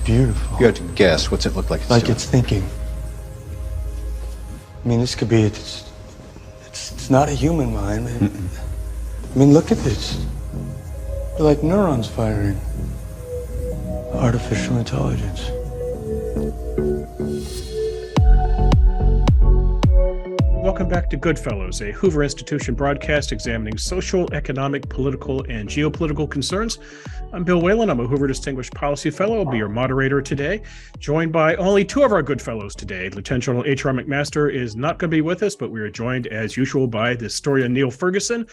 beautiful. If you had to guess, what's it look like? Like it's thinking. I mean, this could be, it's not a human mind. I mean, look at this. They're like neurons firing. Artificial intelligence. Welcome back to GoodFellows, a Hoover Institution broadcast examining social, economic, political, and geopolitical concerns. I'm Bill Whalen. I'm a Hoover Distinguished Policy Fellow. I'll be your moderator today, joined by only two of our GoodFellows today. Lieutenant General H.R. McMaster is not going to be with us, but we are joined, as usual, by the historian Niall Ferguson,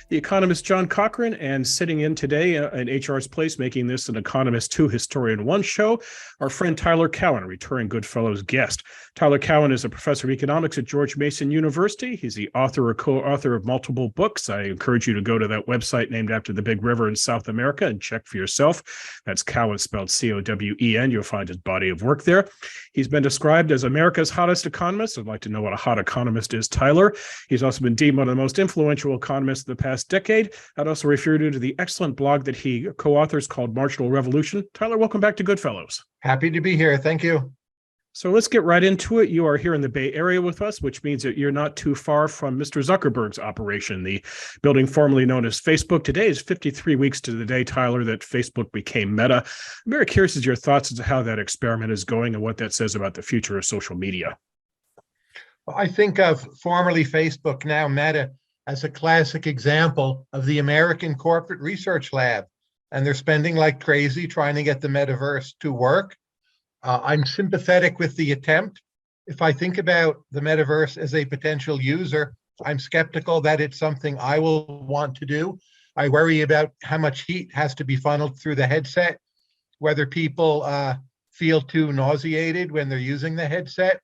the economist John Cochrane, and sitting in today in HR's place, making this an Economist 2 Historian 1 show, our friend Tyler Cowen, a returning GoodFellows guest. Tyler Cowen is a professor of economics at George Mason University. He's the author or co-author of multiple books. I encourage you to go to that website named after the big river in South America and check for yourself. That's Cowen, spelled C-O-W-E-N. You'll find his body of work there. He's been described as America's hottest economist. I'd like to know what a hot economist is, Tyler. He's also been deemed one of the most influential economists of the past decade. I'd also refer you to the excellent blog that he co-authors called Marginal Revolution. Tyler, welcome back to GoodFellows. Happy to be here. Thank you. So let's get right into it. You are here in the Bay Area with us, which means that you're not too far from Mr. Zuckerberg's operation. The building formerly known as Facebook today is 53 weeks to the day, Tyler, that Facebook became Meta. I'm very curious as your thoughts as to how that experiment is going and what that says about the future of social media. I think of formerly Facebook, now Meta, as a classic example of the American corporate research lab. And they're spending like crazy trying to get the metaverse to work. I'm sympathetic with the attempt. If I think about the metaverse as a potential user, I'm skeptical that it's something I will want to do. I worry about how much heat has to be funneled through the headset, whether people feel too nauseated when they're using the headset,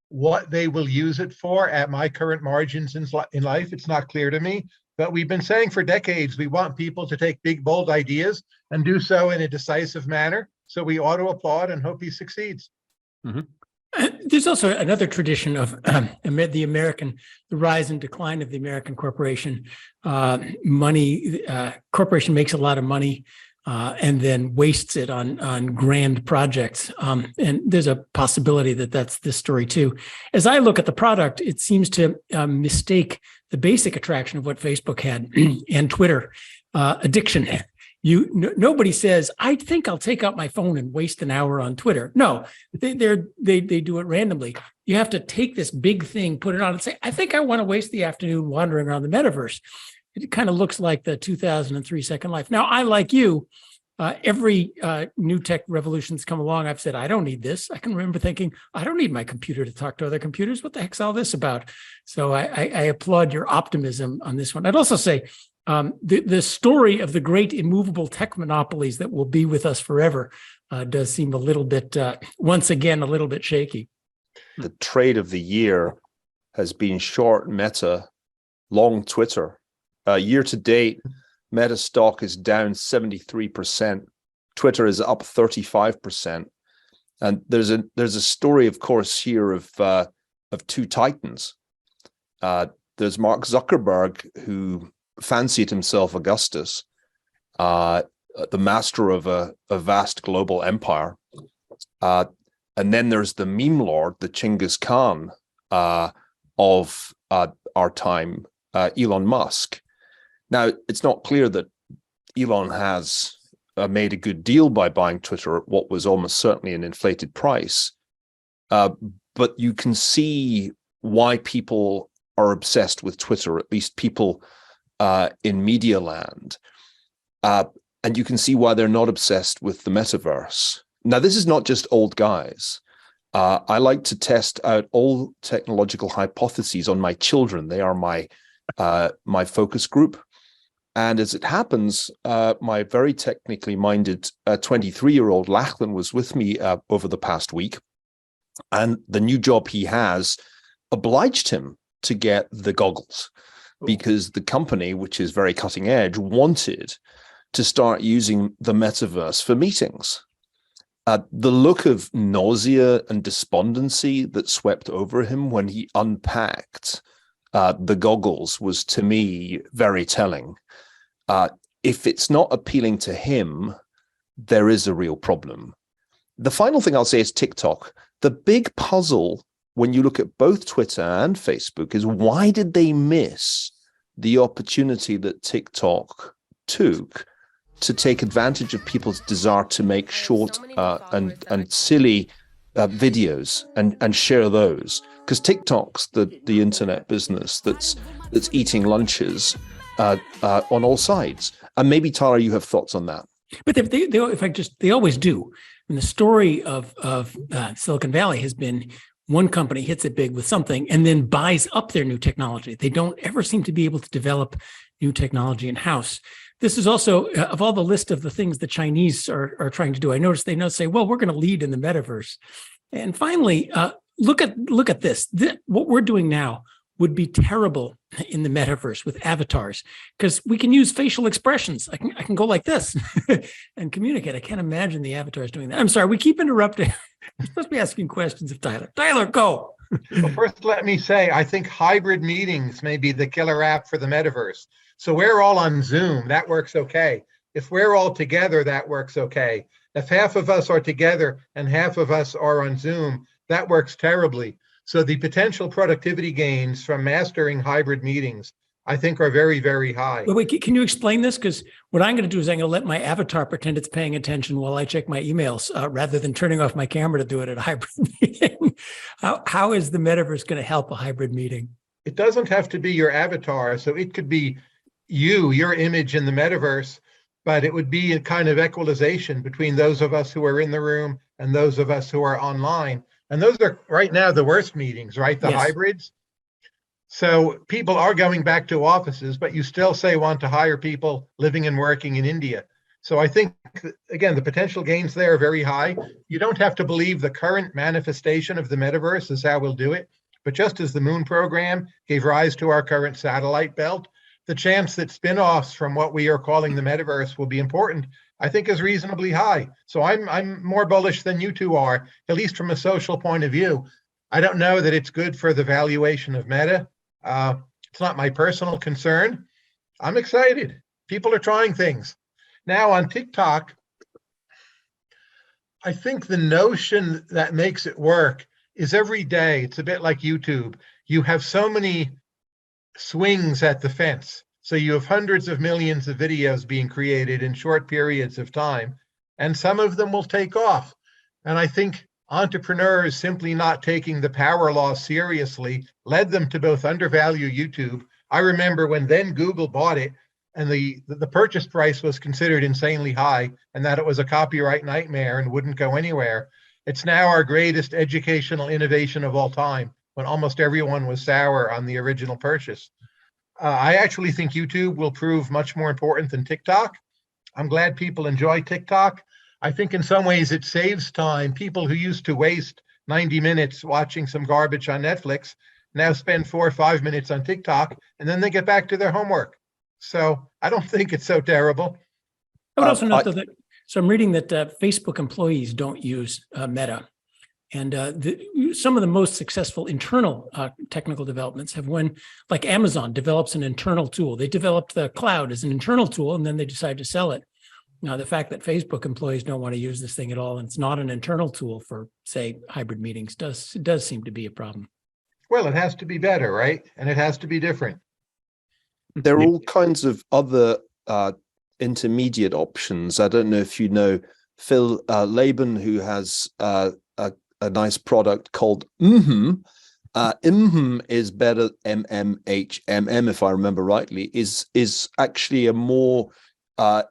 what they will use it for at my current margins in life. It's not clear to me, but we've been saying for decades, we want people to take big, bold ideas and do so in a decisive manner. So we ought to applaud and hope he succeeds. Mm-hmm. There's also another tradition of the rise and decline of the American corporation. Corporation makes a lot of money and then wastes it on grand projects. And there's a possibility that that's this story too. As I look at the product, it seems to mistake the basic attraction of what Facebook had and Twitter, addiction. Nobody says, I think I'll take out my phone and waste an hour on Twitter. No, they do it randomly. You have to take this big thing, put it on and say, I think I want to waste the afternoon wandering around the metaverse. It kind of looks like the 2003 Second Life. Now, I, like you, every new tech revolution's come along, I've said, I don't need this. I can remember thinking, I don't need my computer to talk to other computers. What the heck's all this about? So I applaud your optimism on this one. I'd also say, the story of the great immovable tech monopolies that will be with us forever does seem a little bit, once again, a little bit shaky. The trade of the year has been short Meta, long Twitter. Year to date, Meta stock is down 73%. Twitter is up 35%. And there's a story, of course, here of two titans. There's Mark Zuckerberg, who fancied himself Augustus, the master of a vast global empire. And then there's the meme lord, the Chinggis Khan of our time, Elon Musk. Now, it's not clear that Elon has made a good deal by buying Twitter at what was almost certainly an inflated price. But you can see why people are obsessed with Twitter, at least people in media land. And you can see why they're not obsessed with the metaverse. Now, this is not just old guys. I like to test out all technological hypotheses on my children. They are my focus group. And as it happens, my very technically minded 23-year-old Lachlan was with me over the past week. And the new job he has obliged him to get the goggles, because the company, which is very cutting edge, wanted to start using the metaverse for meetings. The look of nausea and despondency that swept over him when he unpacked the goggles was, to me, very telling. If it's not appealing to him, there is a real problem. The final thing I'll say is TikTok. The big puzzle when you look at both Twitter and Facebook is, why did they miss the opportunity that TikTok took to take advantage of people's desire to make short and silly videos and share those? Because TikTok's the internet business that's eating lunches on all sides. And maybe, Tyler, you have thoughts on that. But they always do. And the story of Silicon Valley has been, one company hits it big with something and then buys up their new technology. They don't ever seem to be able to develop new technology in-house. This is also, of all the list of the things the Chinese are trying to do, I noticed they say, well, we're going to lead in the metaverse. And finally, look at this. What we're doing now would be terrible in the metaverse with avatars, because we can use facial expressions. I can go like this and communicate. I can't imagine the avatars doing that. I'm sorry, we keep interrupting. We're supposed to be asking questions of Tyler. Tyler, go. Well, first, let me say, I think hybrid meetings may be the killer app for the metaverse. So we're all on Zoom, that works okay. If we're all together, that works okay. If half of us are together and half of us are on Zoom, that works terribly. So the potential productivity gains from mastering hybrid meetings, I think, are very, very high. Wait, can you explain this? Because what I'm going to do is I'm going to let my avatar pretend it's paying attention while I check my emails, rather than turning off my camera to do it at a hybrid meeting. How is the metaverse going to help a hybrid meeting? It doesn't have to be your avatar. So it could be your image in the metaverse, but it would be a kind of equalization between those of us who are in the room and those of us who are online. And those are right now the worst meetings, right? The hybrids. So people are going back to offices, but you still want to hire people living and working in India. So I think, again, the potential gains there are very high. You don't have to believe the current manifestation of the metaverse is how we'll do it. But just as the moon program gave rise to our current satellite belt, the chance that spin-offs from what we are calling the metaverse will be important, I think, is reasonably high. So I'm more bullish than you two are, at least from a social point of view. I don't know that it's good for the valuation of Meta. It's not my personal concern. I'm excited. People are trying things. Now on TikTok, I think the notion that makes it work is every day. It's a bit like YouTube. You have so many swings at the fence. So you have hundreds of millions of videos being created in short periods of time, and some of them will take off. And I think entrepreneurs simply not taking the power law seriously led them to both undervalue YouTube. I remember when then Google bought it, and the purchase price was considered insanely high, and that it was a copyright nightmare and wouldn't go anywhere. It's now our greatest educational innovation of all time, when almost everyone was sour on the original purchase. I actually think YouTube will prove much more important than TikTok. I'm glad people enjoy TikTok. I think in some ways it saves time. People who used to waste 90 minutes watching some garbage on Netflix now spend 4 or 5 minutes on TikTok, and then they get back to their homework. So I don't think it's so terrible. I would also note that, so I'm reading that Facebook employees don't use Meta. And some of the most successful internal technical developments have when, like Amazon develops an internal tool. They developed the cloud as an internal tool, and then they decide to sell it. Now, the fact that Facebook employees don't want to use this thing at all, and it's not an internal tool for, say, hybrid meetings, does seem to be a problem. Well, it has to be better, right? And it has to be different. There are all kinds of other intermediate options. I don't know if you know Phil Laban, who has a nice product called MMH. Is better, MMHMM, if I remember rightly, is actually a more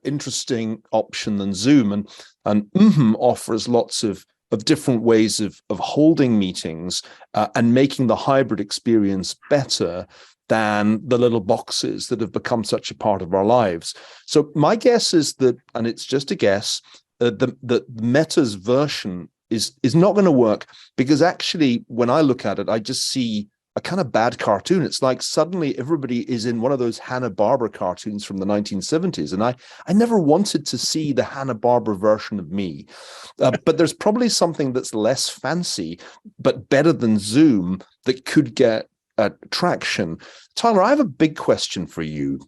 interesting option than Zoom, and offers lots of different ways of holding meetings and making the hybrid experience better than the little boxes that have become such a part of our lives. So my guess is that, and it's just a guess, the Meta's version is not going to work, because actually when I look at it, I just see a kind of bad cartoon. It's like suddenly everybody is in one of those Hanna-Barbera cartoons from the 1970s. And I never wanted to see the Hanna-Barbera version of me. But there's probably something that's less fancy, but better than Zoom that could get traction. Tyler, I have a big question for you.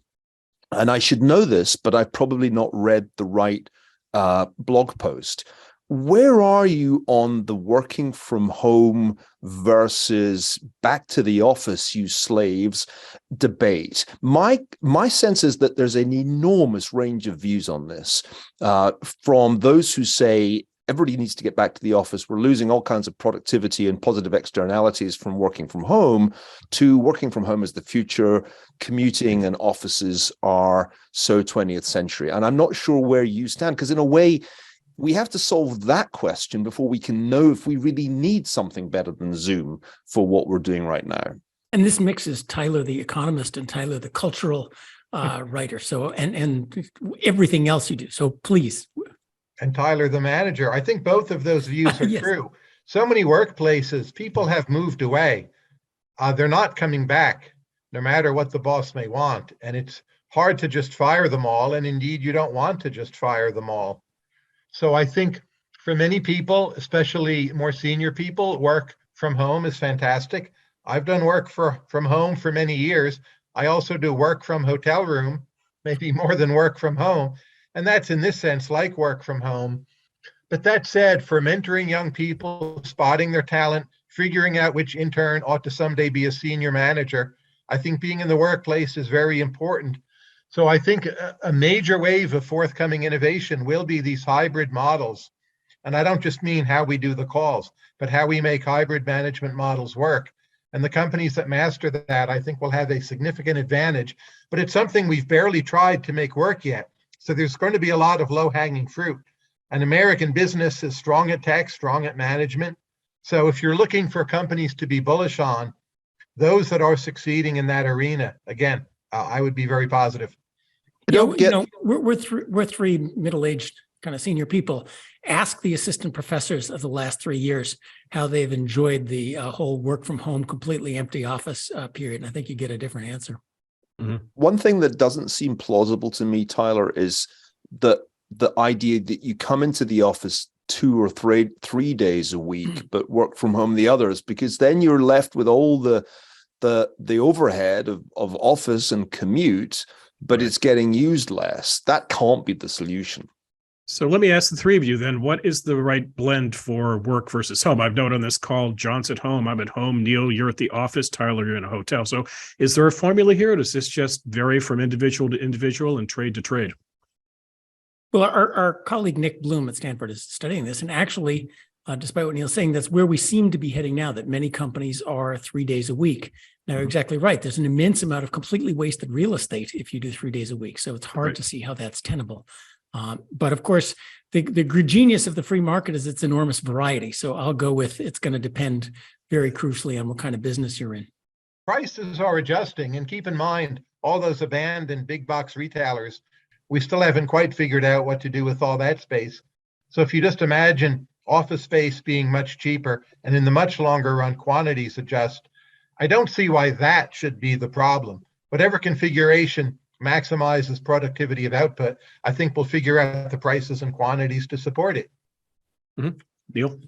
And I should know this, but I've probably not read the right blog post. where are you on the working from home versus back to the office, you slaves debate? My sense is that there's an enormous range of views on this, from those who say everybody needs to get back to the office. We're losing all kinds of productivity and positive externalities from working from home, to working from home is the future. Commuting and offices are so 20th century. And I'm not sure where you stand, because in a way, we have to solve that question before we can know if we really need something better than Zoom for what we're doing right now. And this mixes Tyler, the economist, and Tyler, the cultural writer. So, and everything else you do. So please. And Tyler, the manager. I think both of those views are Yes. true. So many workplaces, people have moved away. They're not coming back, no matter what the boss may want. And it's hard to just fire them all. And indeed, you don't want to just fire them all. So I think for many people, especially more senior people, work from home is fantastic. I've done work from home for many years. I also do work from hotel room, maybe more than work from home. And that's in this sense like work from home. But that said, for mentoring young people, spotting their talent, figuring out which intern ought to someday be a senior manager, I think being in the workplace is very important. So I think a major wave of forthcoming innovation will be these hybrid models. And I don't just mean how we do the calls, but how we make hybrid management models work. And the companies that master that, I think, will have a significant advantage. But it's something we've barely tried to make work yet. So there's going to be a lot of low-hanging fruit. And American business is strong at tech, strong at management. So if you're looking for companies to be bullish on, those that are succeeding in that arena, again, I would be very positive. We're three middle-aged kind of senior people. Ask the assistant professors of the last 3 years how they've enjoyed the whole work from home, completely empty office period. And I think you get a different answer. Mm-hmm. One thing that doesn't seem plausible to me, Tyler, is the idea that you come into the office 2 or 3 days a week, but work from home the others, because then you're left with all the overhead of office and commute, but it's getting used less. That can't be the solution. So let me ask the three of you then, what is the right blend for work versus home? I've noted on this call, John's at home, I'm at home, Neil, you're at the office, Tyler, you're in a hotel. So is there a formula here, or does this just vary from individual to individual and trade to trade? Well, our colleague Nick Bloom at Stanford is studying this. And actually, despite what Neil's saying, that's where we seem to be heading now, that many companies are 3 days a week. Now, you're exactly right. There's an immense amount of completely wasted real estate if you do 3 days a week. So it's hard to see how that's tenable. But of course, the genius of the free market is its enormous variety. So I'll go with it's going to depend very crucially on what kind of business you're in. Prices are adjusting, and keep in mind, all those abandoned big box retailers, we still haven't quite figured out what to do with all that space. So if you just imagine office space being much cheaper, and in the much longer run, quantities adjust, I don't see why that should be the problem. Whatever configuration maximizes productivity of output, I think we'll figure out the prices and quantities to support it. Mm-hmm. Neil?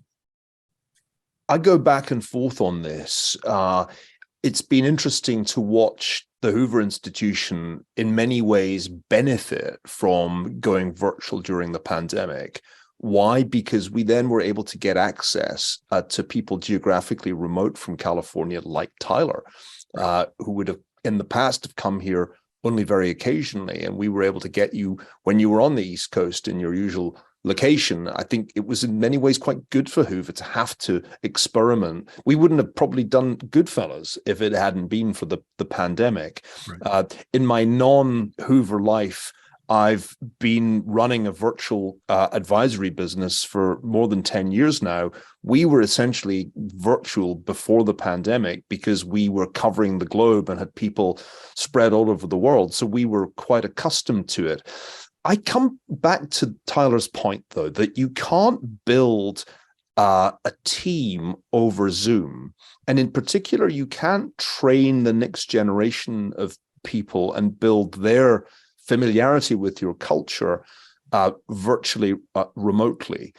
I go back and forth on this. It's been interesting to watch the Hoover Institution in many ways benefit from going virtual during the pandemic. Why? Because we then were able to get access to people geographically remote from California, like Tyler, who would have in the past have come here only very occasionally. And we were able to get you when you were on the East Coast in your usual location. I think it was in many ways quite good for Hoover to have to experiment. We wouldn't have probably done GoodFellows if it hadn't been for the pandemic. Right. In my non-Hoover life, I've been running a virtual advisory business for more than 10 years now. We were essentially virtual before the pandemic because we were covering the globe and had people spread all over the world. So we were quite accustomed to it. I come back to Tyler's point, though, that you can't build a team over Zoom. And in particular, you can't train the next generation of people and build their familiarity with your culture virtually, remotely.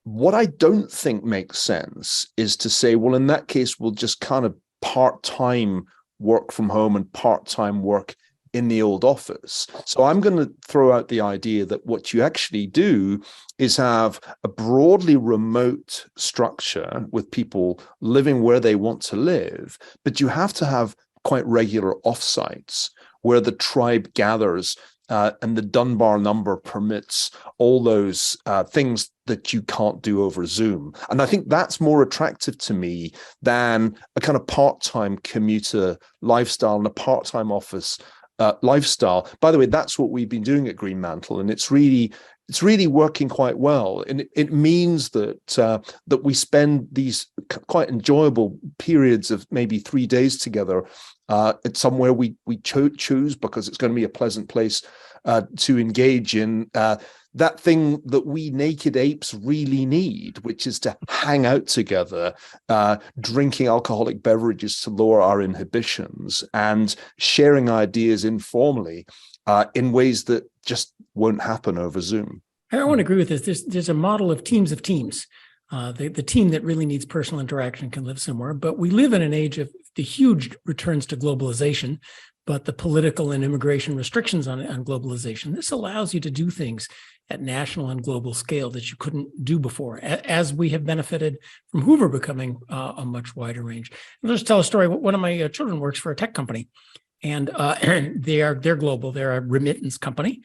What I don't think makes sense is to say, well, in that case, we'll just kind of part-time work from home and part-time work in the old office. So I'm going to throw out the idea that what you actually do is have a broadly remote structure with people living where they want to live, but you have to have quite regular offsites where the tribe gathers, and the Dunbar number permits all those things that you can't do over Zoom. And I think that's more attractive to me than a kind of part-time commuter lifestyle and a part-time office lifestyle. By the way, that's what we've been doing at Greenmantle, and it's really working quite well. And it means that that we spend these quite enjoyable periods of maybe 3 days together at somewhere we choose because it's going to be a pleasant place to engage in that thing that we naked apes really need, which is to hang out together, drinking alcoholic beverages to lower our inhibitions and sharing ideas informally in ways that just won't happen over Zoom. I want to agree with this. There's a model of teams of teams. The team that really needs personal interaction can live somewhere, but we live in an age of the huge returns to globalization, but the political and immigration restrictions on globalization. This allows you to do things at national and global scale that you couldn't do before, as we have benefited from Hoover becoming a much wider range. I'll just tell a story. One of my children works for a tech company, and they're global. They're a remittance company.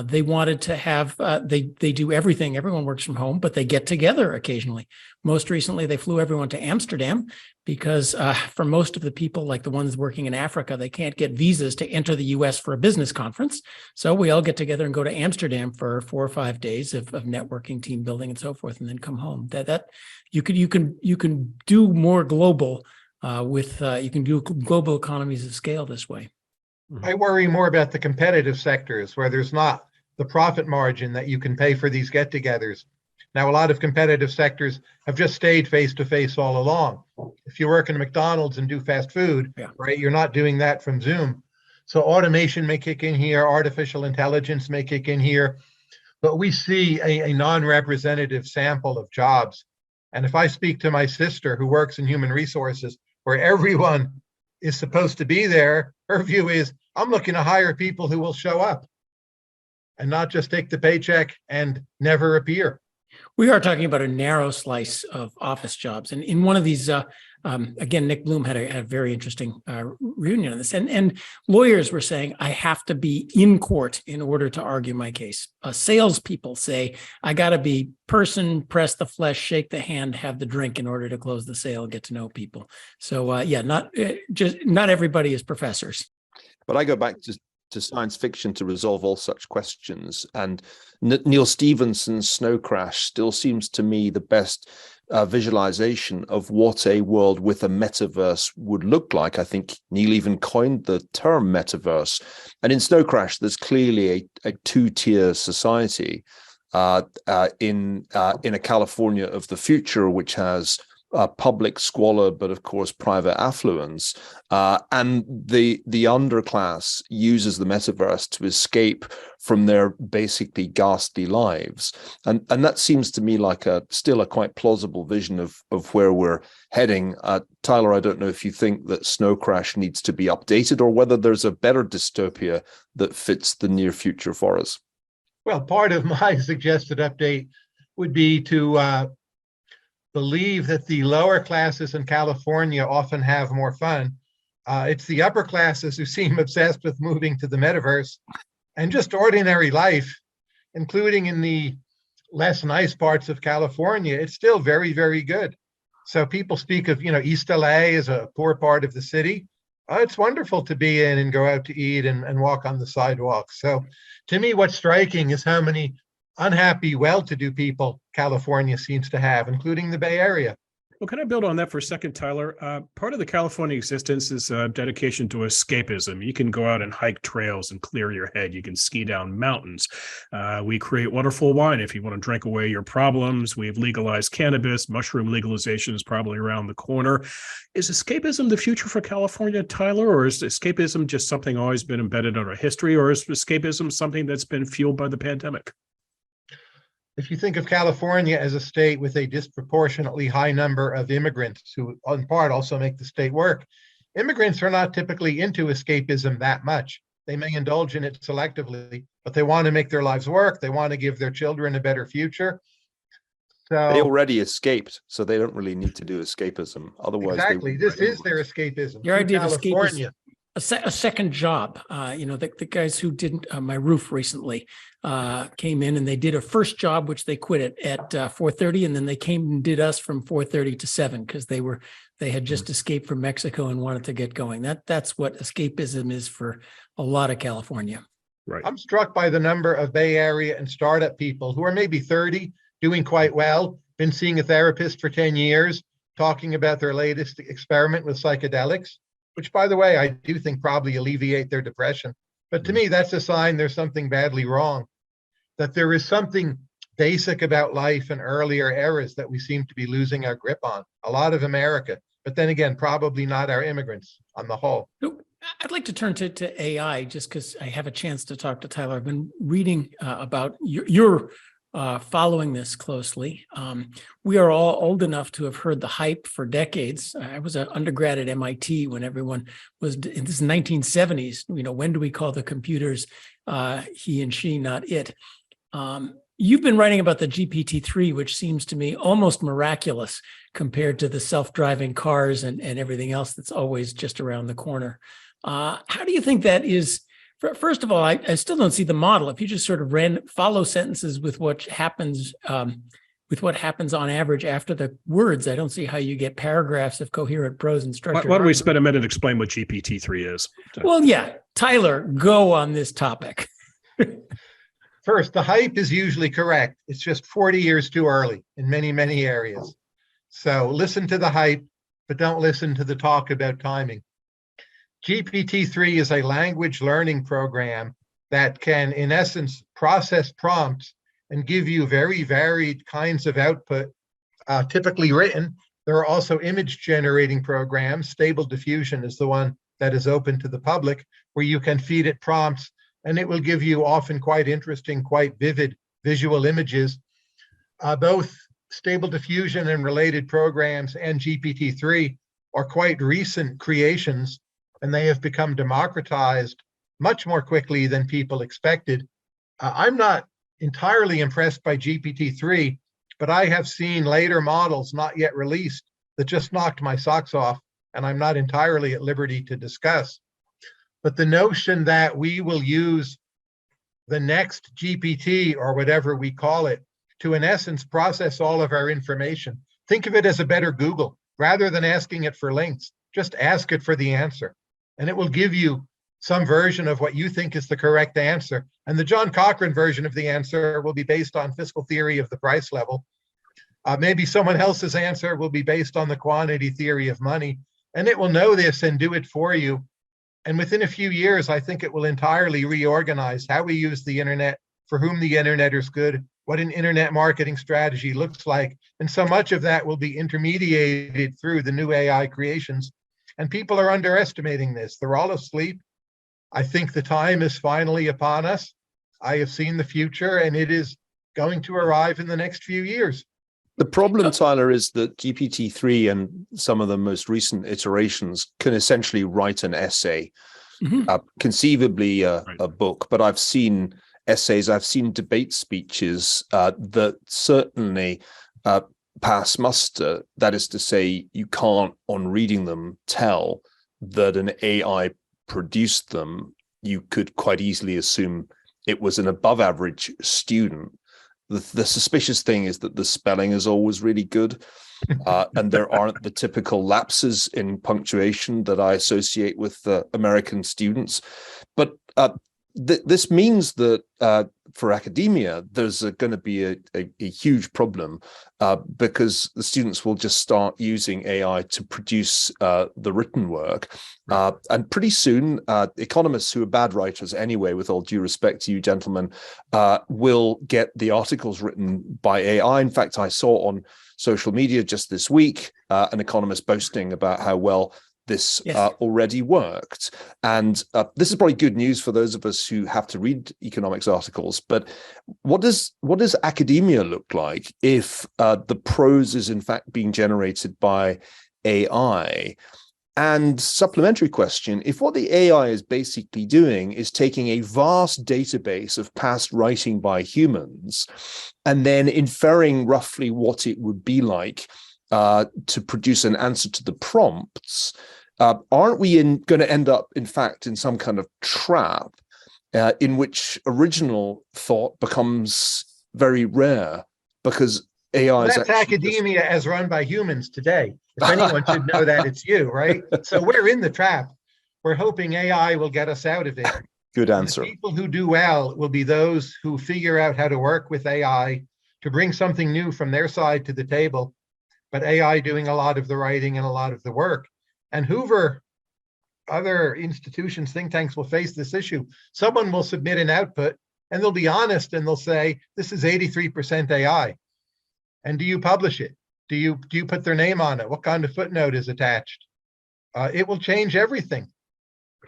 They wanted to have, they do everything. Everyone works from home, but they get together occasionally. Most recently, they flew everyone to Amsterdam because for most of the people, like the ones working in Africa, they can't get visas to enter the US for a business conference. So we all get together and go to Amsterdam for 4 or 5 days of networking, team building, and so forth, and then come home. That you can do more global you can do global economies of scale this way. I worry more about the competitive sectors where there's not the profit margin that you can pay for these get-togethers. Now, a lot of competitive sectors have just stayed face-to-face all along. If you work in McDonald's and do fast food, right, you're not doing that from Zoom. So automation may kick in here, artificial intelligence may kick in here, but we see a non-representative sample of jobs. And if I speak to my sister who works in human resources, where everyone is supposed to be there, her view is, I'm looking to hire people who will show up and not just take the paycheck and never appear. We are talking about a narrow slice of office jobs. And in one of these, again, Nick Bloom had a very interesting reunion on this. And lawyers were saying, I have to be in court in order to argue my case. Salespeople say, I got to be person, press the flesh, shake the hand, have the drink in order to close the sale, get to know people. So not everybody is professors. But I go back to science fiction to resolve all such questions. And Neil Stephenson's Snow Crash still seems to me the best visualization of what a world with a metaverse would look like. I think Neil even coined the term metaverse. And in Snow Crash, there's clearly a two-tier society in a California of the future, which has public squalor, but of course private affluence, and the underclass uses the metaverse to escape from their basically ghastly lives, and that seems to me like still a quite plausible vision of where we're heading. Tyler, I don't know if you think that Snow Crash needs to be updated or whether there's a better dystopia that fits the near future for us. Well, part of my suggested update would be to believe that the lower classes in California often have more fun. It's the upper classes who seem obsessed with moving to the metaverse, and just ordinary life, including in the less nice parts of California, it's still very, very good. So people speak of, East LA as a poor part of the city. It's wonderful to be in and go out to eat and walk on the sidewalk. So to me, what's striking is how many unhappy, well-to-do people California seems to have, including the Bay Area. Well, can I build on that for a second, Tyler? Part of the California existence is dedication to escapism. You can go out and hike trails and clear your head. You can ski down mountains. We create wonderful wine if you want to drink away your problems. We've legalized cannabis. Mushroom legalization is probably around the corner. Is escapism the future for California, Tyler, or is escapism just something always been embedded in our history, or is escapism something that's been fueled by the pandemic? If you think of California as a state with a disproportionately high number of immigrants who in part also make the state work, immigrants are not typically into escapism that much. They may indulge in it selectively, but they want to make their lives work. They want to give their children a better future. So They already escaped, so they don't really need to do escapism. Otherwise, exactly, this is their escapism. Your idea of escape is California. a second job. The guys who did my roof recently came in and they did a first job, which they quit at 4:30, and then they came and did us from 4:30 to 7 because they had just escaped from Mexico and wanted to get going. That's what escapism is for a lot of California. Right. I'm struck by the number of Bay Area and startup people who are maybe 30, doing quite well, been seeing a therapist for 10 years, talking about their latest experiment with psychedelics, which, by the way, I do think probably alleviate their depression. But to me, that's a sign there's something badly wrong, that there is something basic about life in earlier eras that we seem to be losing our grip on. A lot of America, but then again, probably not our immigrants on the whole. I'd like to turn to AI just because I have a chance to talk to Tyler. I've been reading about your following this closely. We are all old enough to have heard the hype for decades. I was an undergrad at MIT when everyone was in this 1970s. When do we call the computers he and she, not it? You've been writing about the GPT-3, which seems to me almost miraculous compared to the self-driving cars and everything else that's always just around the corner. How do you think that is? First of all, I still don't see the model. If you just sort of follow sentences with what happens on average after the words, I don't see how you get paragraphs of coherent prose and structure. Why don't we spend a minute and explain what GPT-3 is? Well, yeah. Tyler, go on this topic. First, the hype is usually correct. It's just 40 years too early in many, many areas. So listen to the hype, but don't listen to the talk about timing. GPT-3 is a language learning program that can, in essence, process prompts and give you very varied kinds of output, typically written. There are also image generating programs. Stable Diffusion is the one that is open to the public, where you can feed it prompts and it will give you often quite interesting, quite vivid visual images. Both Stable Diffusion and related programs and GPT-3 are quite recent creations, and they have become democratized much more quickly than people expected. I'm not entirely impressed by GPT-3, but I have seen later models not yet released that just knocked my socks off, and I'm not entirely at liberty to discuss. But the notion that we will use the next GPT, or whatever we call it, to in essence process all of our information, think of it as a better Google. Rather than asking it for links, just ask it for the answer, and it will give you some version of what you think is the correct answer. And the John Cochrane version of the answer will be based on fiscal theory of the price level. Maybe someone else's answer will be based on the quantity theory of money, and it will know this and do it for you. And within a few years, I think it will entirely reorganize how we use the internet, for whom the internet is good, what an internet marketing strategy looks like. And so much of that will be intermediated through the new AI creations. And people are underestimating this. They're all asleep. I think the time is finally upon us. I have seen the future, and it is going to arrive in the next few years. The problem, Tyler, is that GPT-3 and some of the most recent iterations can essentially write an essay, conceively a book. But I've seen essays, I've seen debate speeches that certainly pass muster. That is to say, you can't, on reading them, tell that an AI produced them. You could quite easily assume it was an above average student. The suspicious thing is that the spelling is always really good, and there aren't the typical lapses in punctuation that I associate with American students. But this means that for academia, there's going to be a huge problem because the students will just start using AI to produce the written work. And pretty soon, economists who are bad writers anyway, with all due respect to you gentlemen, will get the articles written by AI. In fact, I saw on social media just this week an economist boasting about how well this already worked. And this is probably good news for those of us who have to read economics articles. But what does academia look like if the prose is in fact being generated by AI? And supplementary question, if what the AI is basically doing is taking a vast database of past writing by humans and then inferring roughly what it would be like to produce an answer to the prompts, aren't we going to end up, in fact, in some kind of trap in which original thought becomes very rare because AI is That's academia as run by humans today. If anyone should know that, it's you, right? So we're in the trap. We're hoping AI will get us out of it. Good And answer. the people who do well will be those who figure out how to work with AI to bring something new from their side to the table, but AI doing a lot of the writing and a lot of the work. And Hoover, other institutions, think tanks will face this issue. Someone will submit an output and they'll be honest and they'll say, this is 83% AI. And do you publish it? Do you put their name on it? What kind of footnote is attached? It will change everything.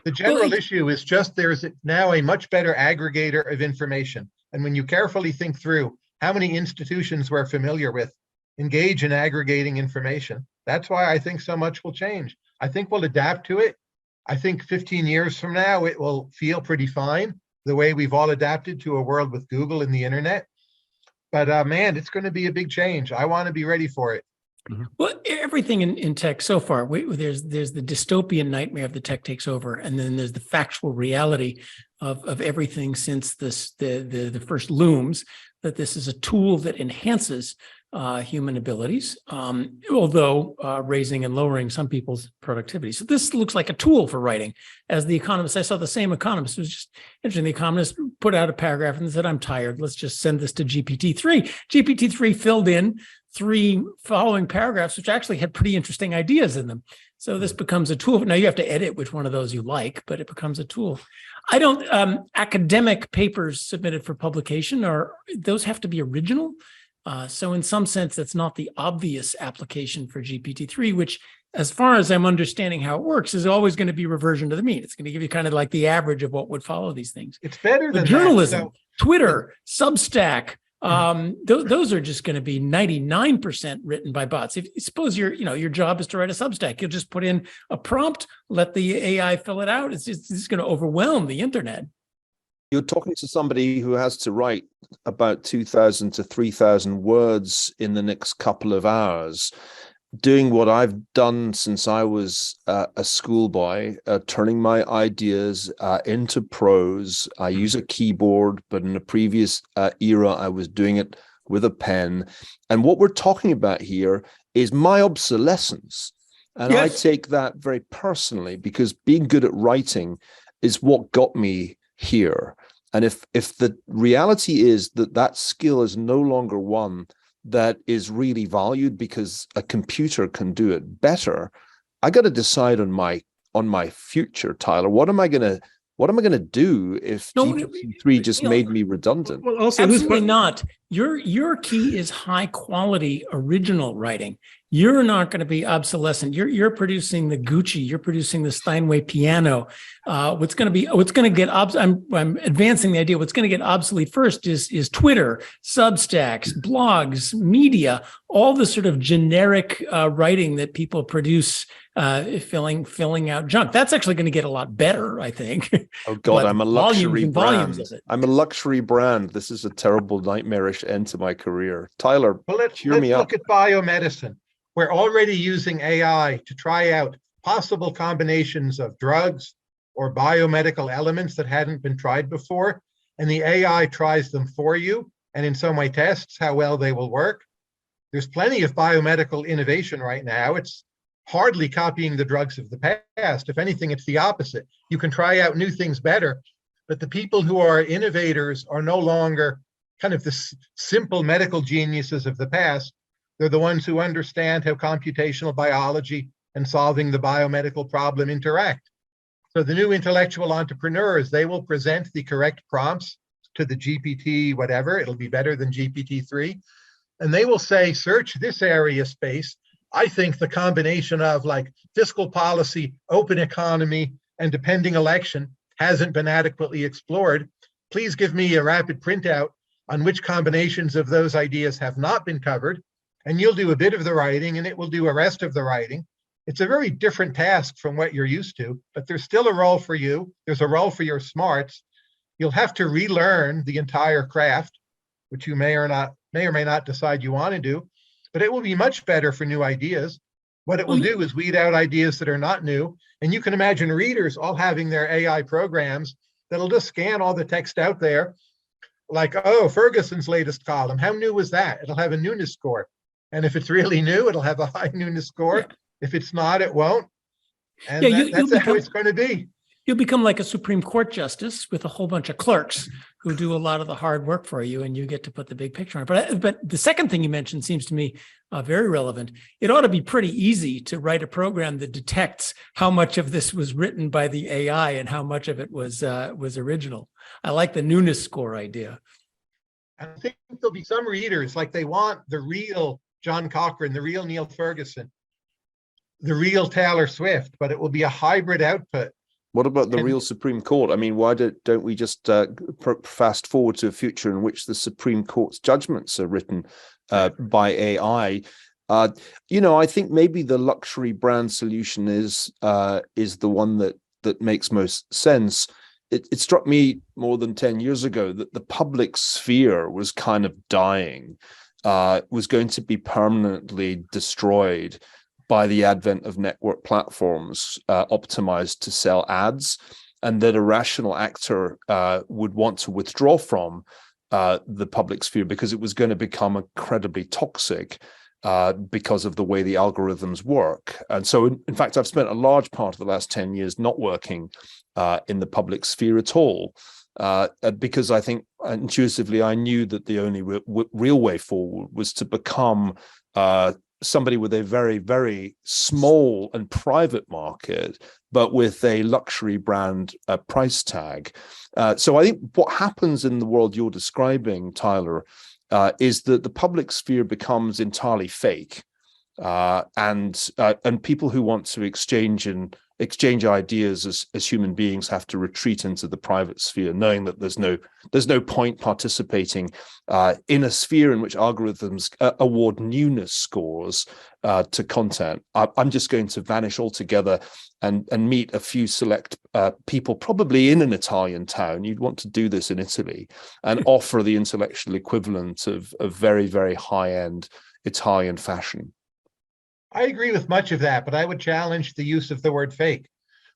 The general issue is just there's now a much better aggregator of information. And when you carefully think through how many institutions we're familiar with engage in aggregating information, that's why I think so much will change. I think we'll adapt to it. I think 15 years from now, it will feel pretty fine, the way we've all adapted to a world with Google and the internet. But man, it's going to be a big change. I want to be ready for it. Well, everything in tech so far, there's the dystopian nightmare of the tech takes over, and then there's the factual reality of everything since the first looms, that this is a tool that enhances human abilities, although raising and lowering some people's productivity. So this looks like a tool for writing. As The Economist, I saw the same Economist. It was just interesting. The Economist put out a paragraph and said, I'm tired. Let's just send this to GPT-3. GPT-3 filled in 3 following paragraphs, which actually had pretty interesting ideas in them. So this becomes a tool. Now you have to edit which one of those you like, but it becomes a tool. I don't, academic papers submitted for publication, those have to be original. So in some sense, that's not the obvious application for GPT-3, which, as far as I'm understanding how it works, is always going to be reversion to the mean. It's going to give you kind of like the average of what would follow these things. It's better than journalism, that, Twitter, Substack. Those are just going to be 99% written by bots. If suppose your job is to write a Substack, you'll just put in a prompt, let the AI fill it out. It's going to overwhelm the internet. You're talking to somebody who has to write about 2,000 to 3,000 words in the next couple of hours, doing what I've done since I was a schoolboy, turning my ideas into prose. I use a keyboard, but in a previous era, I was doing it with a pen. And what we're talking about here is my obsolescence. And yes. I take that very personally, because being good at writing is what got me here. And if the reality is that skill is no longer one that is really valued because a computer can do it better, I got to decide on my future, Tyler. What am I gonna do if GPT-3 just made me redundant? Well, also, absolutely not. Your key is high quality original writing. You're not going to be obsolescent. You're producing the Gucci. You're producing the Steinway piano. I'm advancing the idea. What's going to get obsolete first is Twitter, Substacks, blogs, media, all the sort of generic writing that people produce, filling out junk. That's actually going to get a lot better, I think. Oh God, I'm a luxury brand. I'm a luxury brand. This is a terrible, nightmarish end to my career. Tyler, let's cheer me up. Look at biomedicine. We're already using AI to try out possible combinations of drugs or biomedical elements that hadn't been tried before. And the AI tries them for you, and in some way tests how well they will work. There's plenty of biomedical innovation right now. It's hardly copying the drugs of the past. If anything, it's the opposite. You can try out new things better, but the people who are innovators are no longer kind of the simple medical geniuses of the past. They're the ones who understand how computational biology and solving the biomedical problem interact. So the new intellectual entrepreneurs, they will present the correct prompts to the GPT, whatever, it'll be better than GPT-3. And they will say, search this area space. I think the combination of like fiscal policy, open economy, and depending election hasn't been adequately explored. Please give me a rapid printout on which combinations of those ideas have not been covered. And you'll do a bit of the writing and it will do a rest of the writing. It's a very different task from what you're used to, but there's still a role for you. There's a role for your smarts. You'll have to relearn the entire craft, which you may or may not decide you want to do, but it will be much better for new ideas. What it will do is weed out ideas that are not new. And you can imagine readers all having their AI programs that'll just scan all the text out there. Like, oh, Ferguson's latest column, how new was that? It'll have a newness score. And if it's really new, it'll have a high newness score. Yeah. If it's not, it won't. And that's how it's going to be. You'll become like a Supreme Court justice with a whole bunch of clerks who do a lot of the hard work for you, and you get to put the big picture on it. But the second thing you mentioned seems to me very relevant. It ought to be pretty easy to write a program that detects how much of this was written by the AI and how much of it was original. I like the newness score idea. I think there'll be some readers, like they want the real John Cochrane, the real Niall Ferguson, the real Taylor Swift, but it will be a hybrid output. What about the real Supreme Court? I mean, why don't we just fast forward to a future in which the Supreme Court's judgments are written by AI? I think maybe the luxury brand solution is the one that makes most sense. It struck me more than 10 years ago that the public sphere was kind of dying, was going to be permanently destroyed by the advent of network platforms optimized to sell ads, and that a rational actor would want to withdraw from the public sphere because it was going to become incredibly toxic because of the way the algorithms work. And so, in fact, I've spent a large part of the last 10 years not working in the public sphere at all, because I think intuitively I knew that the only real way forward was to become somebody with a very, very small and private market, but with a luxury brand price tag. So I think what happens in the world you're describing, Tyler, is that the public sphere becomes entirely fake, and people who want to exchange ideas as human beings have to retreat into the private sphere, knowing that there's no point participating in a sphere in which algorithms award newness scores to content. I'm just going to vanish altogether and meet a few select people, probably in an Italian town. You'd want to do this in Italy, and offer the intellectual equivalent of very, very high-end Italian fashion. I agree with much of that, but I would challenge the use of the word fake.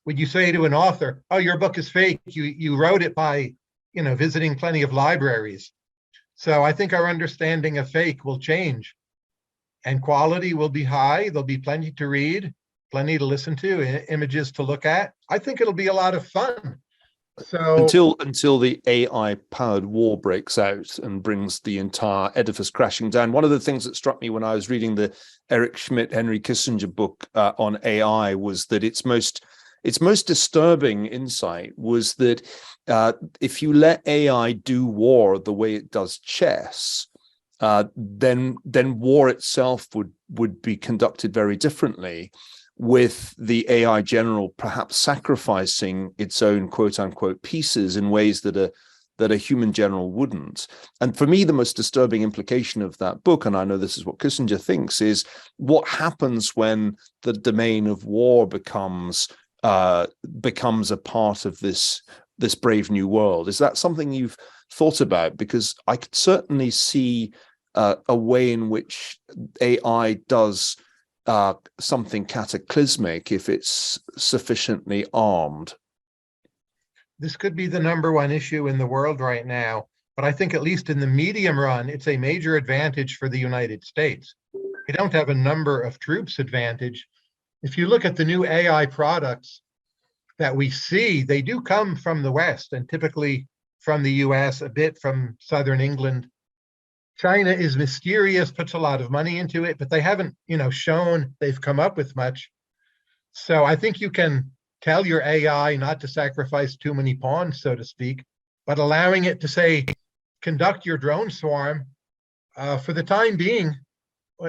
Would you say to an author, oh, your book is fake, you wrote it by, visiting plenty of libraries? So I think our understanding of fake will change, and quality will be high. There'll be plenty to read, plenty to listen to, images to look at. I think it'll be a lot of fun. So until the AI-powered war breaks out and brings the entire edifice crashing down. One of the things that struck me when I was reading the Eric Schmidt, Henry Kissinger book on AI was that its most disturbing insight was that if you let AI do war the way it does chess, then war itself would be conducted very differently, with the AI general perhaps sacrificing its own quote unquote pieces in ways that a human general wouldn't. And for me, the most disturbing implication of that book, and I know this is what Kissinger thinks, is what happens when the domain of war becomes a part of this brave new world. Is that something you've thought about? Because I could certainly see a way in which AI does something cataclysmic if it's sufficiently armed. This could be the number one issue in the world right now, but I think at least in the medium run, it's a major advantage for the United States. We don't have a number of troops advantage. If you look at the new AI products that we see, they do come from the West, and typically from the US, a bit from Southern England. China is mysterious, puts a lot of money into it, but they haven't, shown they've come up with much. So I think you can tell your AI not to sacrifice too many pawns, so to speak, but allowing it to say, conduct your drone swarm. For the time being,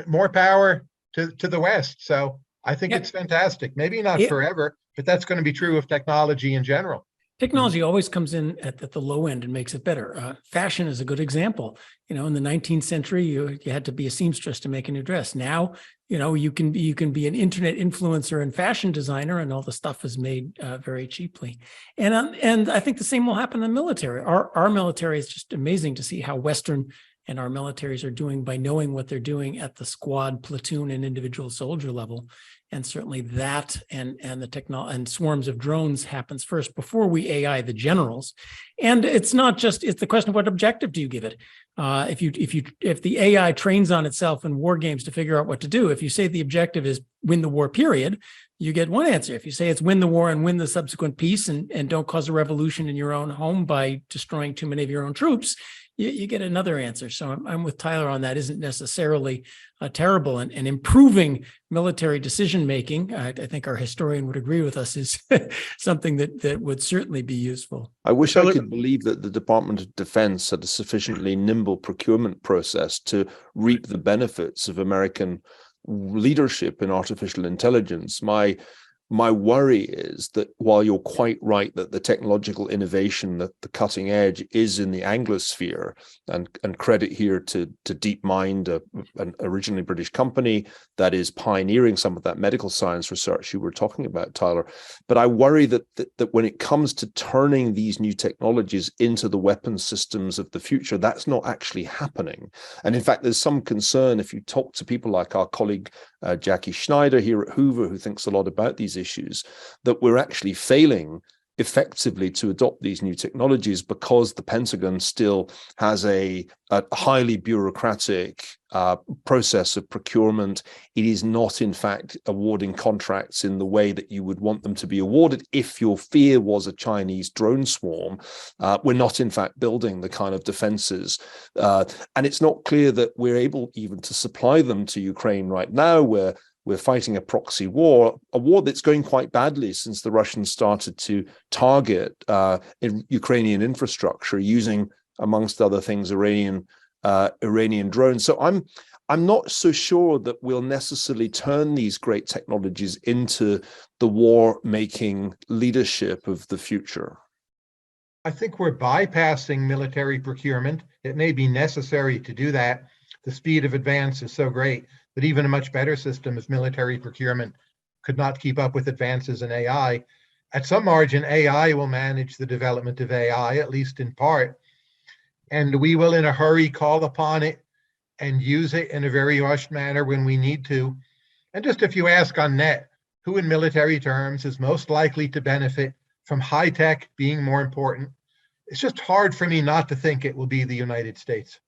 more power to the West. So I think it's fantastic. Maybe not forever, but that's going to be true of technology in general. Technology always comes in at the low end and makes it better. Fashion is a good example. In the 19th century, you had to be a seamstress to make a new dress. Now, you can be an internet influencer and fashion designer, and all the stuff is made very cheaply. And I think the same will happen in the military. Our military is just amazing to see how Western and our militaries are doing by knowing what they're doing at the squad, platoon, and individual soldier level. And certainly that and the technology and swarms of drones happens first before we AI the generals. And it's the question of what objective do you give it? If the AI trains on itself in war games to figure out what to do, if you say the objective is win the war, period, you get one answer. If you say it's win the war and win the subsequent peace and don't cause a revolution in your own home by destroying too many of your own troops, you get another answer. So I'm with Tyler on that. Isn't necessarily terrible, and improving military decision making. I think our historian would agree with us is something that would certainly be useful. I wish I could believe that the Department of Defense had a sufficiently nimble procurement process to reap the benefits of American leadership in artificial intelligence. My worry is that while you're quite right that the technological innovation, that the cutting edge is in the Anglosphere, and credit here to DeepMind, an originally British company that is pioneering some of that medical science research you were talking about, Tyler. But I worry that when it comes to turning these new technologies into the weapon systems of the future, that's not actually happening. And in fact, there's some concern if you talk to people like our colleague Jackie Schneider here at Hoover, who thinks a lot about these issues, that we're actually failing effectively to adopt these new technologies because the Pentagon still has a highly bureaucratic process of procurement. It is not, in fact, awarding contracts in the way that you would want them to be awarded if your fear was a Chinese drone swarm. We're not, in fact, building the kind of defenses. And it's not clear that we're able even to supply them to Ukraine right now, where we're fighting a proxy war, a war that's going quite badly since the Russians started to target Ukrainian infrastructure using, amongst other things, Iranian drones. So I'm not so sure that we'll necessarily turn these great technologies into the war-making leadership of the future. I think we're bypassing military procurement. It may be necessary to do that. The speed of advance is so great that even a much better system of military procurement could not keep up with advances in AI. At some margin, AI will manage the development of AI, at least in part, and we will in a hurry call upon it and use it in a very rushed manner when we need to. And just if you ask on net, who in military terms is most likely to benefit from high tech being more important, it's just hard for me not to think it will be the United States.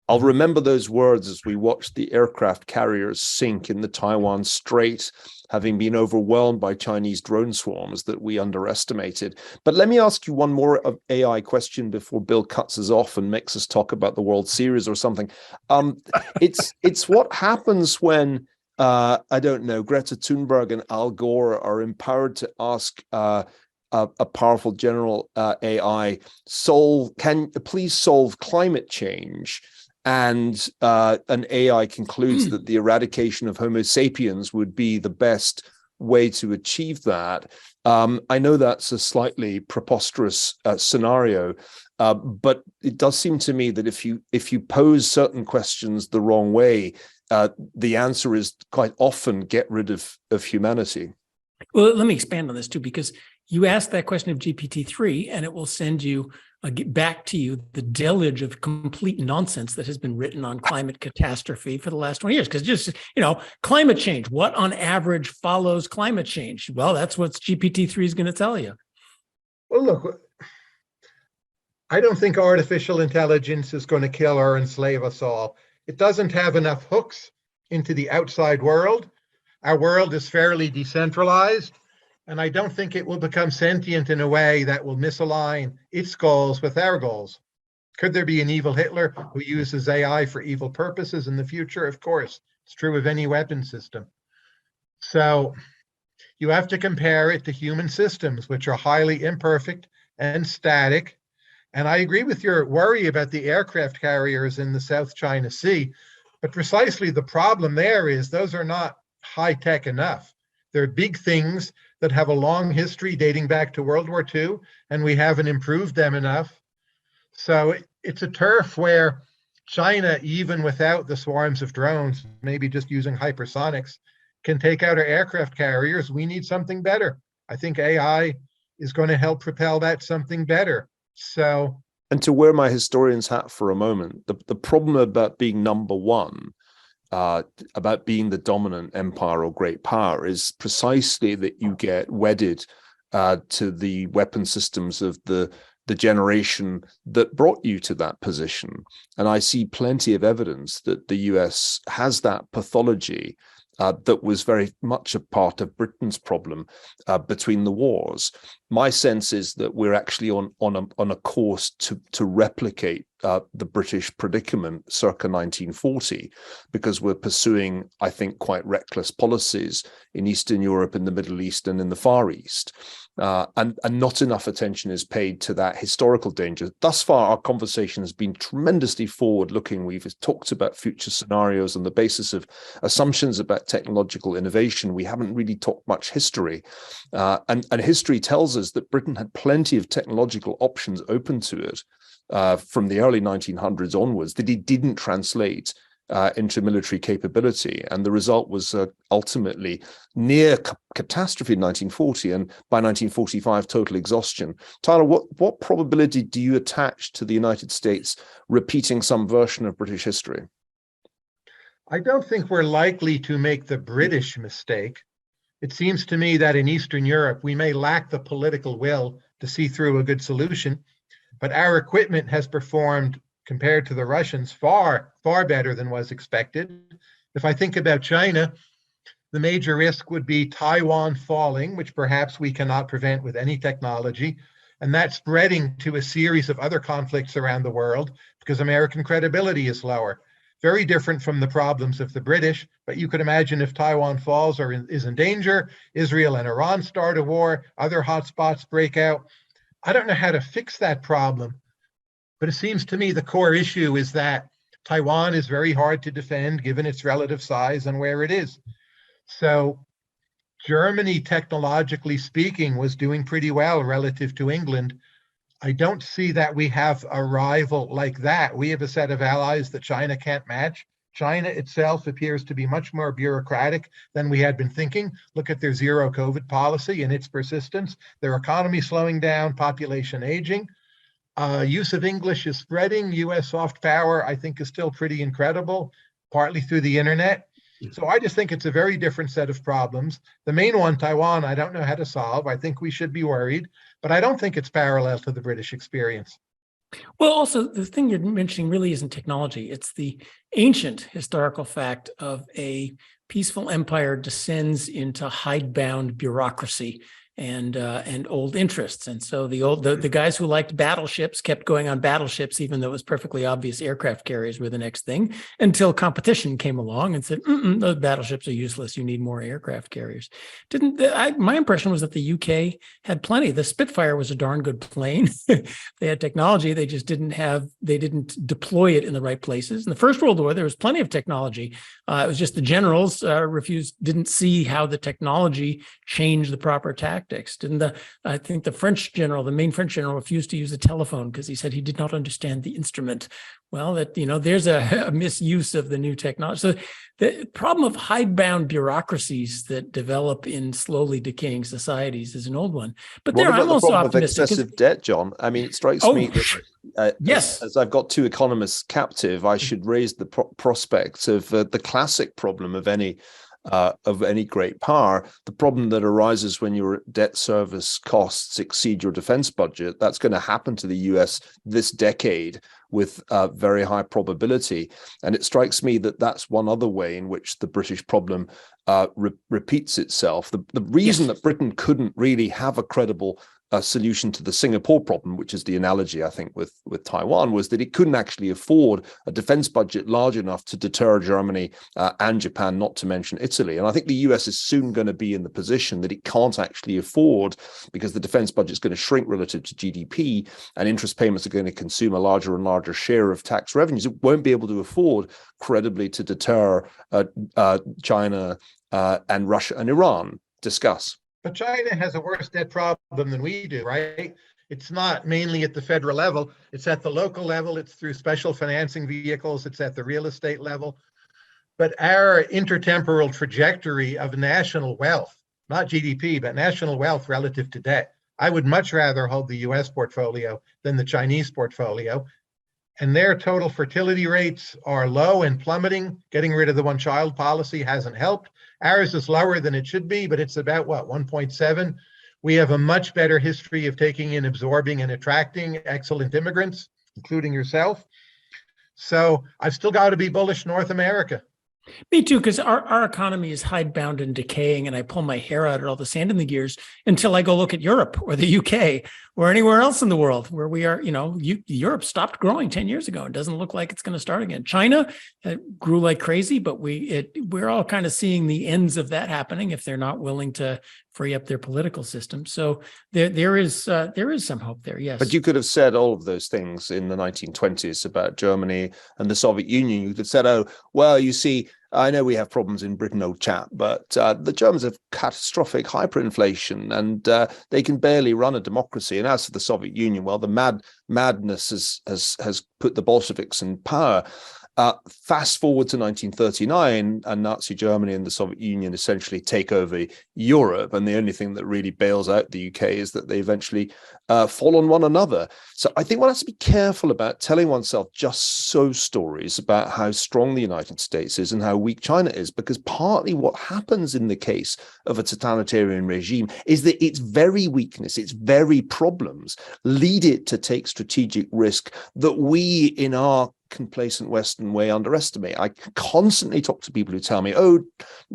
I'll remember those words as we watch the aircraft carriers sink in the Taiwan Strait, having been overwhelmed by Chinese drone swarms that we underestimated. But let me ask you one more AI question before Bill cuts us off and makes us talk about the World Series or something. It's what happens when, I don't know, Greta Thunberg and Al Gore are empowered to ask a powerful general AI, can please solve climate change? And an AI concludes that the eradication of Homo sapiens would be the best way to achieve that. I know that's a slightly preposterous scenario, but it does seem to me that if you pose certain questions the wrong way, the answer is quite often get rid of humanity. Well, let me expand on this too, because you ask that question of GPT-3 and it will send you back to you the deluge of complete nonsense that has been written on climate catastrophe for the last 20 years. Because just, climate change, what on average follows climate change? Well, that's what GPT-3 is going to tell you. Well, look, I don't think artificial intelligence is going to kill or enslave us all. It doesn't have enough hooks into the outside world. Our world is fairly decentralized. And I don't think it will become sentient in a way that will misalign its goals with our goals. Could there be an evil Hitler who uses AI for evil purposes in the future? Of course, it's true of any weapon system. So you have to compare it to human systems, which are highly imperfect and static. And I agree with your worry about the aircraft carriers in the South China Sea. But precisely the problem there is those are not high tech enough. They're big things that have a long history dating back to World War II, and we haven't improved them enough. So it's a turf where China, even without the swarms of drones, maybe just using hypersonics, can take out our aircraft carriers. We need something better. I think AI is going to help propel that something better. So, and to wear my historian's hat for a moment, the problem about being number one, about being the dominant empire or great power, is precisely that you get wedded to the weapon systems of the generation that brought you to that position. And I see plenty of evidence that the US has that pathology that was very much a part of Britain's problem between the wars. My sense is that we're actually on a course to replicate the British predicament circa 1940, because we're pursuing, I think, quite reckless policies in Eastern Europe, in the Middle East, and in the Far East. And not enough attention is paid to that historical danger. Thus far, our conversation has been tremendously forward-looking. We've talked about future scenarios on the basis of assumptions about technological innovation. We haven't really talked much history. And history tells us that Britain had plenty of technological options open to it from the early 1900s onwards that it didn't translate into military capability. And the result was ultimately near catastrophe in 1940, and by 1945, total exhaustion. Tyler, what probability do you attach to the United States repeating some version of British history? I don't think we're likely to make the British mistake. It seems to me that in Eastern Europe, we may lack the political will to see through a good solution, but our equipment has performed, compared to the Russians, far, far better than was expected. If I think about China, the major risk would be Taiwan falling, which perhaps we cannot prevent with any technology, and that spreading to a series of other conflicts around the world because American credibility is lower. Very different from the problems of the British, but you could imagine if Taiwan falls or is in danger, Israel and Iran start a war, other hotspots break out. I don't know how to fix that problem. But it seems to me the core issue is that Taiwan is very hard to defend given its relative size and where it is. So Germany, technologically speaking, was doing pretty well relative to England. I don't see that we have a rival like that. We have a set of allies that China can't match. China itself appears to be much more bureaucratic than we had been thinking. Look at their zero COVID policy and its persistence, their economy slowing down, population aging. Use of English is spreading. US soft power, I think, is still pretty incredible, partly through the internet. So I just think it's a very different set of problems. The main one, Taiwan, I don't know how to solve. I think we should be worried, but I don't think it's parallel to the British experience. Well, also, the thing you're mentioning really isn't technology. It's the ancient historical fact of a peaceful empire descends into hidebound bureaucracy and old interests. And so the guys who liked battleships kept going on battleships, even though it was perfectly obvious aircraft carriers were the next thing, until competition came along and said, those battleships are useless. You need more aircraft carriers. My impression was that the UK had plenty. The Spitfire was a darn good plane. They had technology. They just didn't deploy it in the right places. In the First World War, there was plenty of technology. It was just the generals didn't see how the technology changed the proper tactics. I think the main French general refused to use the telephone because he said he did not understand the instrument. Well, there's a misuse of the new technology. So the problem of hidebound bureaucracies that develop in slowly decaying societies is an old one. But I'm also optimistic. Excessive debt, John. I mean, it strikes me that yes, as I've got two economists captive, I should raise the prospect of the classic problem of any great power, the problem that arises when your debt service costs exceed your defense budget. That's going to happen to the US this decade with very high probability. And it strikes me that that's one other way in which the British problem repeats itself. The reason that Britain couldn't really have a credible solution to the Singapore problem, which is the analogy, I think, with Taiwan, was that it couldn't actually afford a defense budget large enough to deter Germany and Japan, not to mention Italy. And I think the US is soon going to be in the position that it can't actually afford, because the defense budget is going to shrink relative to GDP and interest payments are going to consume a larger and larger share of tax revenues. It won't be able to afford credibly to deter China and Russia and Iran. Discuss. But China has a worse debt problem than we do, right? It's not mainly at the federal level, it's at the local level, it's through special financing vehicles, it's at the real estate level. But our intertemporal trajectory of national wealth, not GDP, but national wealth relative to debt, I would much rather hold the US portfolio than the Chinese portfolio. And their total fertility rates are low and plummeting. Getting rid of the one-child policy hasn't helped. Ours is lower than it should be, but it's about what, 1.7? We have a much better history of taking in, absorbing, and attracting excellent immigrants, including yourself. So I've still got to be bullish North America. Me too, because our economy is hidebound and decaying, and I pull my hair out at all the sand in the gears until I go look at Europe or the UK or anywhere else in the world where we are. Europe stopped growing 10 years ago. It doesn't look like it's going to start again. China grew like crazy, but we're all kind of seeing the ends of that happening if they're not willing to free up their political system. So there is some hope there. Yes, but you could have said all of those things in the 1920s about Germany and the Soviet Union. You could have said, "Oh, well, you see, I know we have problems in Britain, old chap, but the Germans have catastrophic hyperinflation and they can barely run a democracy. And as for the Soviet Union, well, the madness has put the Bolsheviks in power." Fast forward to 1939, and Nazi Germany and the Soviet Union essentially take over Europe. And the only thing that really bails out the UK is that they eventually fall on one another. So I think one has to be careful about telling oneself just so stories about how strong the United States is and how weak China is, because partly what happens in the case of a totalitarian regime is that its very weakness, its very problems lead it to take strategic risk that we in our complacent Western way underestimate. I constantly talk to people who tell me, "Oh,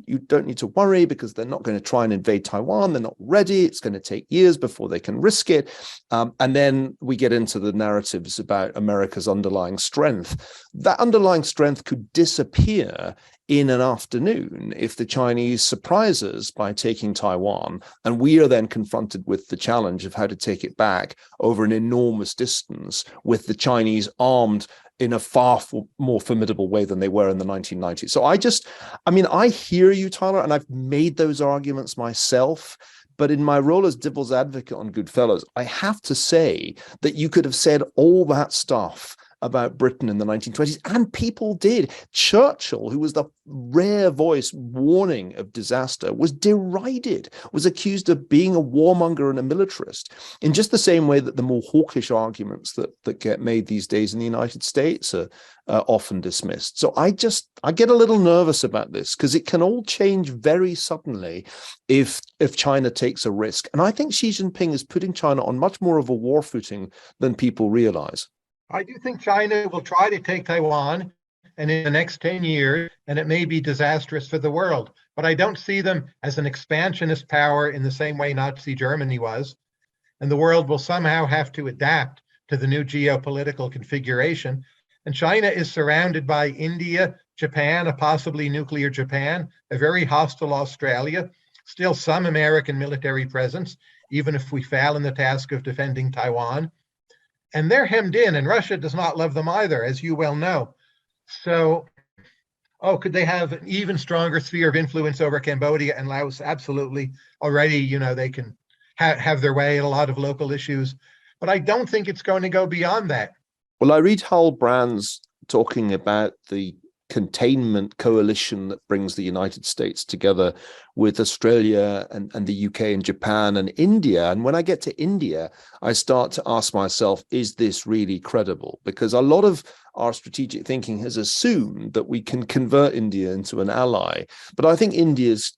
you don't need to worry because they're not going to try and invade Taiwan. They're not ready. It's going to take years before they can risk it." And then we get into the narratives about America's underlying strength. That underlying strength could disappear in an afternoon if the Chinese surprise us by taking Taiwan, and we are then confronted with the challenge of how to take it back over an enormous distance with the Chinese armed in a far more formidable way than they were in the 1990s. So I hear you, Tyler, and I've made those arguments myself. But in my role as devil's advocate on GoodFellows, I have to say that you could have said all that stuff about Britain in the 1920s, and people did. Churchill, who was the rare voice warning of disaster, was derided, was accused of being a warmonger and a militarist, in just the same way that the more hawkish arguments that get made these days in the United States are often dismissed. So I get a little nervous about this because it can all change very suddenly if China takes a risk. And I think Xi Jinping is putting China on much more of a war footing than people realize. I do think China will try to take Taiwan, and in the next 10 years, and it may be disastrous for the world. But I don't see them as an expansionist power in the same way Nazi Germany was. And the world will somehow have to adapt to the new geopolitical configuration. And China is surrounded by India, Japan, a possibly nuclear Japan, a very hostile Australia, still some American military presence, even if we fail in the task of defending Taiwan. And they're hemmed in, and Russia does not love them either, as you well know. So, could they have an even stronger sphere of influence over Cambodia and Laos? Absolutely. Already, they can have their way in a lot of local issues. But I don't think it's going to go beyond that. Well, I read Hal Brand's talking about the containment coalition that brings the United States together with Australia and the UK and Japan and India. And when I get to India, I start to ask myself, is this really credible? Because a lot of our strategic thinking has assumed that we can convert India into an ally. But I think India's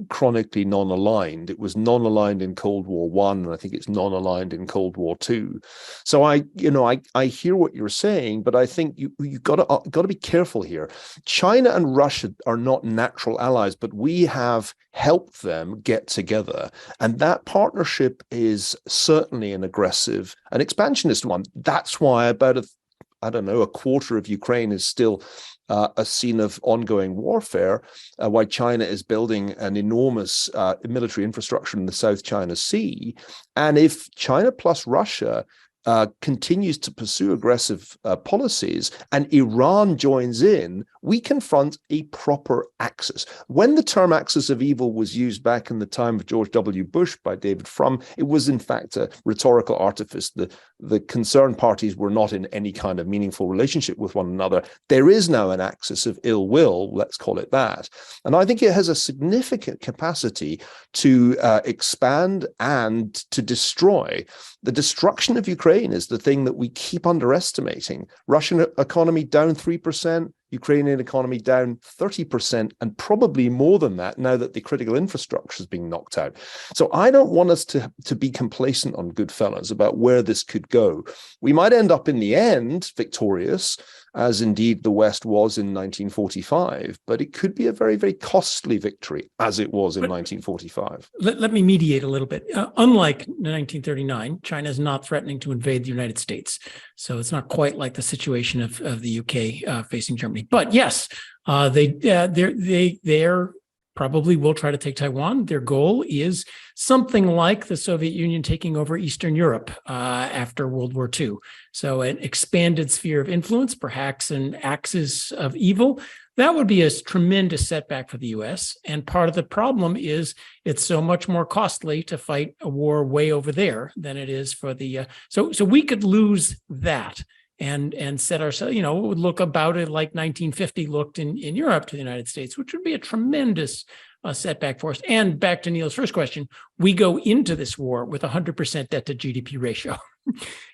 chronically non-aligned. It was non-aligned in Cold War I, and I think it's non-aligned in Cold War II. So I hear what you're saying, but I think you got to be careful here. China and Russia are not natural allies, but we have helped them get together. And that partnership is certainly an aggressive, an expansionist one. That's why about a quarter of Ukraine is still a scene of ongoing warfare, why China is building an enormous military infrastructure in the South China Sea. And if China plus Russia continues to pursue aggressive policies and Iran joins in we confront a proper axis. When the term axis of evil was used back in the time of George W. Bush by David Frum, it was in fact a rhetorical artifice. The concerned parties were not in any kind of meaningful relationship with one another. There is now an axis of ill will, let's call it that. And I think it has a significant capacity to expand and to destroy. The destruction of Ukraine is the thing that we keep underestimating. Russian economy down 3%, Ukrainian economy down 30%, and probably more than that now that the critical infrastructure is being knocked out. So I don't want us to be complacent on GoodFellows about where this could go. We might end up in the end victorious, as indeed the West was in 1945, but it could be a very, very costly victory, as it was in 1945. Let me mediate a little bit. Unlike 1939, China is not threatening to invade the United States. So it's not quite like the situation of the UK facing Germany. But yes, they're probably will try to take Taiwan. Their goal is something like the Soviet Union taking over Eastern Europe after World War II. So an expanded sphere of influence, perhaps an axis of evil. That would be a tremendous setback for the U.S. And part of the problem is it's so much more costly to fight a war way over there than it is for the. So we could lose that and set ourselves, it would look about it like 1950 looked in Europe to the United States, which would be a tremendous setback for us. And back to Neil's first question, we go into this war with 100% debt to GDP ratio.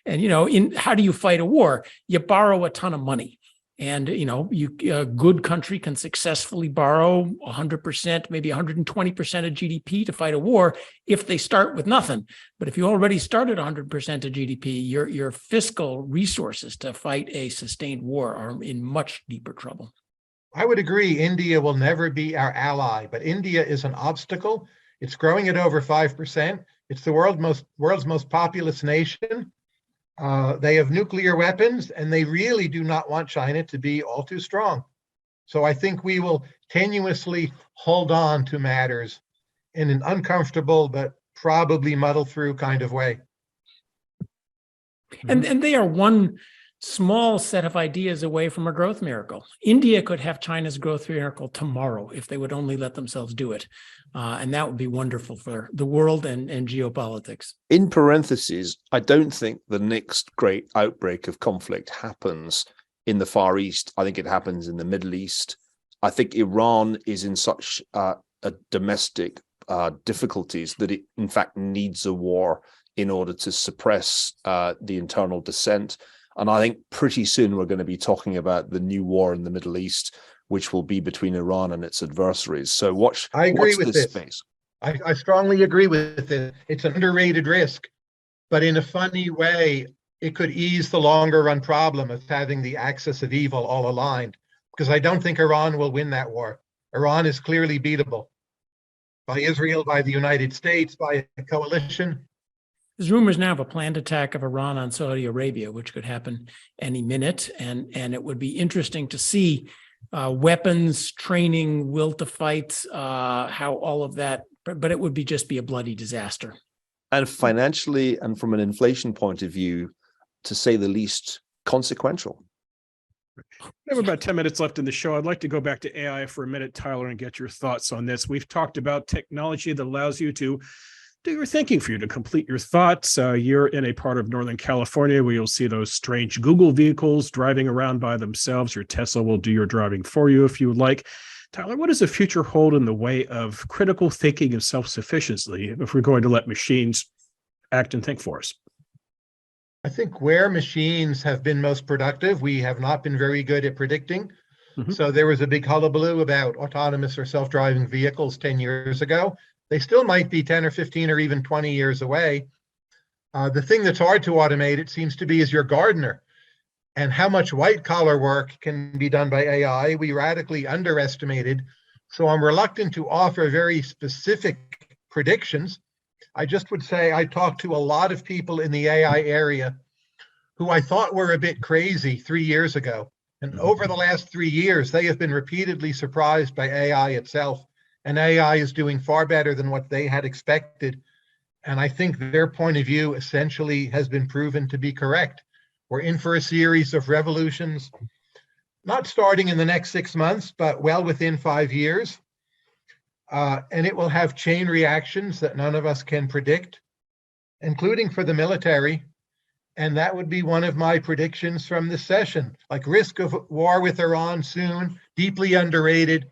And, how do you fight a war? You borrow a ton of money. And, a good country can successfully borrow 100%, maybe 120% of GDP to fight a war if they start with nothing. But if you already started 100% of GDP, your fiscal resources to fight a sustained war are in much deeper trouble. I would agree India will never be our ally, but India is an obstacle. It's growing at over 5%. It's the world's most populous nation. They have nuclear weapons, and they really do not want China to be all too strong. So I think we will tenuously hold on to matters in an uncomfortable but probably muddle through kind of way. And they are one small set of ideas away from a growth miracle. India could have China's growth miracle tomorrow if they would only let themselves do it. And that would be wonderful for the world and geopolitics. In parentheses, I don't think the next great outbreak of conflict happens in the Far East. I think it happens in the Middle East. I think Iran is in such a domestic difficulties that it, in fact, needs a war in order to suppress the internal dissent. And I think pretty soon we're going to be talking about the new war in the Middle East, which will be between Iran and its adversaries. So watch this space. I strongly agree with it. It's an underrated risk, but in a funny way, it could ease the longer run problem of having the axis of evil all aligned, because I don't think Iran will win that war. Iran is clearly beatable by Israel, by the United States, by a coalition. There's rumors now of a planned attack of Iran on Saudi Arabia, which could happen any minute. And it would be interesting to see weapons, training, will to fight, how all of that, but it would just be a bloody disaster. And financially and from an inflation point of view, to say the least, consequential. We have about 10 minutes left in the show. I'd like to go back to AI for a minute, Tyler, and get your thoughts on this. We've talked about technology that allows you to do your thinking for you, to complete your thoughts. You're in a part of Northern California where you'll see those strange Google vehicles driving around by themselves. Your Tesla will do your driving for you if you would like. Tyler, what does the future hold in the way of critical thinking and self-sufficiency if we're going to let machines act and think for us? I think where machines have been most productive, we have not been very good at predicting. Mm-hmm. So there was a big hullabaloo about autonomous or self-driving vehicles 10 years ago. They still might be 10 or 15 or even 20 years away. The thing that's hard to automate, it seems to be, is your gardener. And how much white collar work can be done by AI, we radically underestimated. So I'm reluctant to offer very specific predictions. I just would say I talked to a lot of people in the AI area who I thought were a bit crazy 3 years ago. And over the last 3 years, they have been repeatedly surprised by AI itself. And AI is doing far better than what they had expected. And I think their point of view essentially has been proven to be correct. We're in for a series of revolutions. not starting in the next 6 months, but well within 5 years. And it will have chain reactions that none of us can predict, including for the military. And that would be one of my predictions from this session, like risk of war with Iran soon, deeply underrated,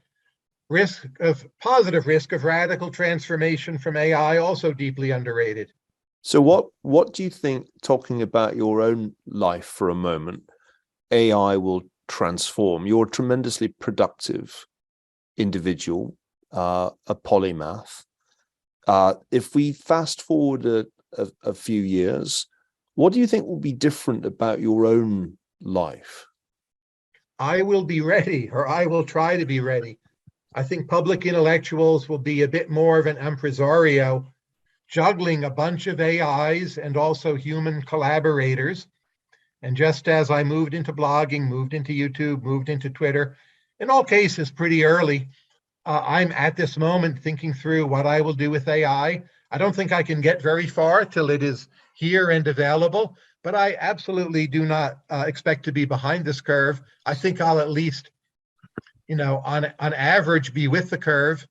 positive risk of radical transformation from AI, also deeply underrated. So what do you think, talking about your own life for a moment, AI will transform? You're a tremendously productive individual, a polymath. If we fast forward a few years, what do you think will be different about your own life? I will be ready, or I will try to be ready. I think public intellectuals will be a bit more of an impresario, juggling a bunch of AIs and also human collaborators. And just as I moved into blogging, moved into YouTube, moved into Twitter, in all cases pretty early, I'm at this moment thinking through what I will do with AI. I don't think I can get very far till it is here and available, but I absolutely do not expect to be behind this curve. I think I'll at least, on average, be with the curve.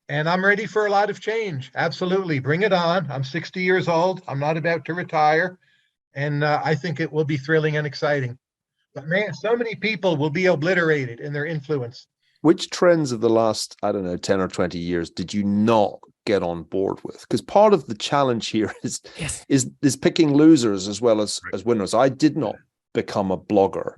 And I'm ready for a lot of change. Absolutely. Bring it on. I'm 60 years old. I'm not about to retire. And I think it will be thrilling and exciting. But man, so many people will be obliterated in their influence. Which trends of the last, 10 or 20 years did you not get on board with? Because part of the challenge here is picking losers as well as winners. I did not become a blogger,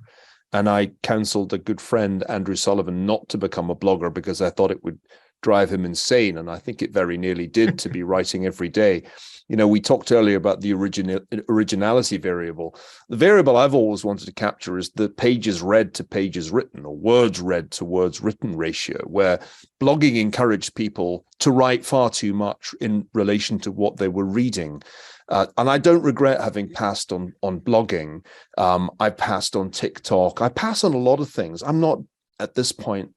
and I counseled a good friend, Andrew Sullivan, not to become a blogger because I thought it would drive him insane. And I think it very nearly did, to be writing every day. We talked earlier about the originality variable. The variable I've always wanted to capture is the pages read to pages written, or words read to words written ratio, where blogging encouraged people to write far too much in relation to what they were reading. And I don't regret having passed on blogging. I passed on TikTok. I pass on a lot of things. I'm not at this point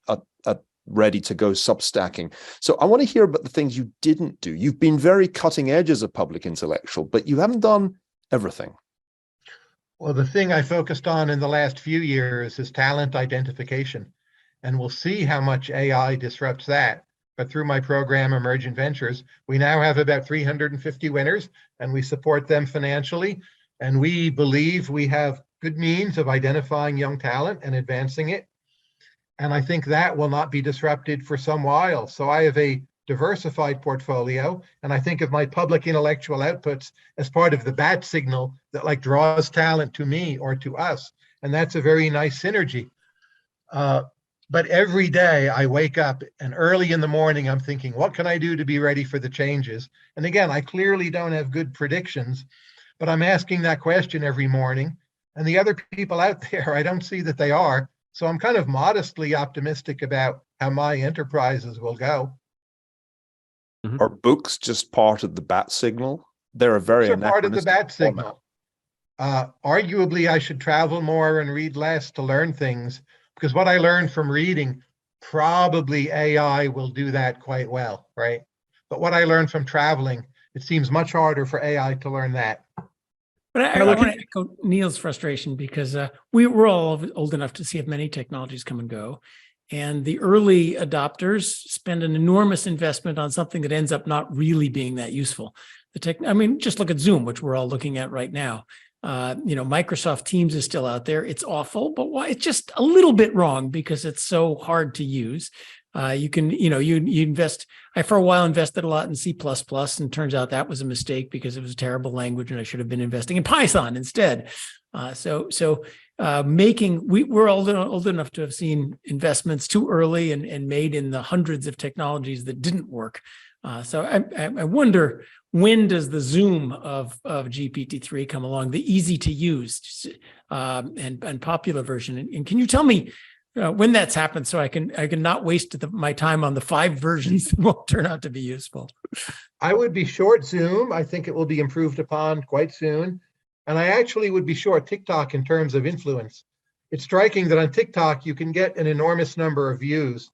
ready to go substacking. So I want to hear about the things you didn't do. You've been very cutting edge as a public intellectual, but you haven't done everything. Well, the thing I focused on in the last few years is talent identification. And we'll see how much AI disrupts that. But through my program, Emergent Ventures, we now have about 350 winners, and we support them financially. And we believe we have good means of identifying young talent and advancing it. And I think that will not be disrupted for some while. So I have a diversified portfolio, and I think of my public intellectual outputs as part of the bat signal that draws talent to me or to us. And that's a very nice synergy. But every day I wake up, and early in the morning, I'm thinking, what can I do to be ready for the changes? And again, I clearly don't have good predictions, but I'm asking that question every morning. And the other people out there, I don't see that they are. So I'm kind of modestly optimistic about how my enterprises will go. Are books just part of the bat signal? They're a very part of the bat signal. Arguably, I should travel more and read less to learn things, because what I learned from reading, probably AI will do that quite well, right? But what I learned from traveling, it seems much harder for AI to learn that. But I want to echo Neil's frustration, because we're all old enough to see if many technologies come and go. And the early adopters spend an enormous investment on something that ends up not really being that useful. Just look at Zoom, which we're all looking at right now. Microsoft Teams is still out there. It's awful, but why? It's just a little bit wrong because it's so hard to use. You invest. I for a while invested a lot in C++, and turns out that was a mistake because it was a terrible language, and I should have been investing in Python instead. We're old enough to have seen investments too early and made in the hundreds of technologies that didn't work. So I wonder, when does the Zoom of GPT-3 come along, the easy to use and popular version? And can you tell me when that's happened, so I can not waste my time on the 5 versions that won't turn out to be useful? I would be short Zoom. I think it will be improved upon quite soon. And I actually would be short TikTok in terms of influence. It's striking that on TikTok, you can get an enormous number of views,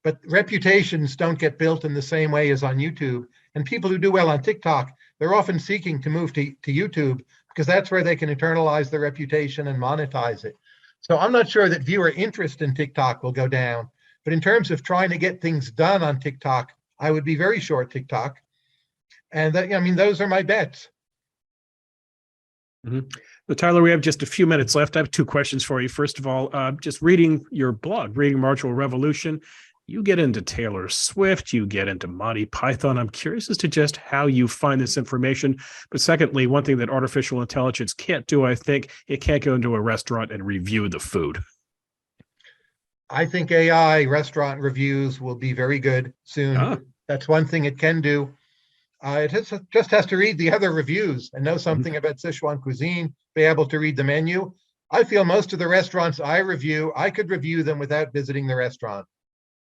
but reputations don't get built in the same way as on YouTube. And people who do well on TikTok, they're often seeking to move to YouTube, because that's where they can internalize their reputation and monetize it. So I'm not sure that viewer interest in TikTok will go down. But in terms of trying to get things done on TikTok, I would be very short TikTok. And that, I mean, those are my bets. Mm-hmm. So Tyler, we have just a few minutes left. I have two questions for you. First of all, just reading your blog, Reading Marginal Revolution, you get into Taylor Swift, you get into Monty Python. I'm curious as to just how you find this information. But secondly, one thing that artificial intelligence can't do, I think, it can't go into a restaurant and review the food. I think AI restaurant reviews will be very good soon. That's one thing it can do. It just has to read the other reviews and know something about Sichuan cuisine, be able to read the menu. I feel most of the restaurants I review, I could review them without visiting the restaurant.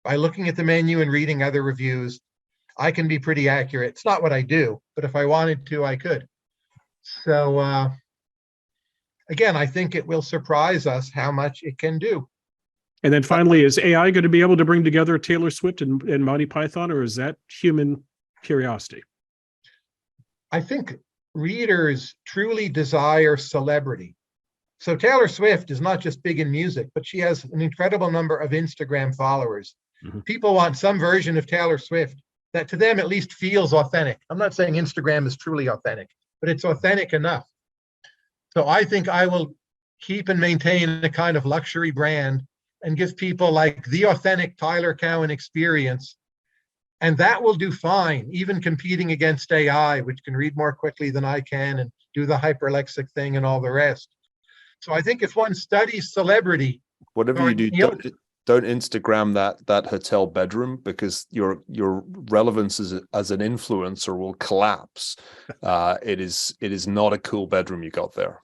By looking at the menu and reading other reviews, I can be pretty accurate. It's not what I do, but if I wanted to, I could. So again, I think it will surprise us how much it can do. And then finally, is AI going to be able to bring together Taylor Swift and Monty Python, or is that human curiosity? I think readers truly desire celebrity. So Taylor Swift is not just big in music, but she has an incredible number of Instagram followers. Mm-hmm. People want some version of Taylor Swift that to them at least feels authentic. I'm not saying Instagram is truly authentic, but it's authentic enough. So I think I will keep and maintain a kind of luxury brand and give people like the authentic Tyler Cowen experience. And that will do fine, even competing against AI, which can read more quickly than I can and do the hyperlexic thing and all the rest. So I think if one studies celebrity, whatever you do, don't Instagram that hotel bedroom, because your relevance as an influencer will collapse. It is not a cool bedroom you got there.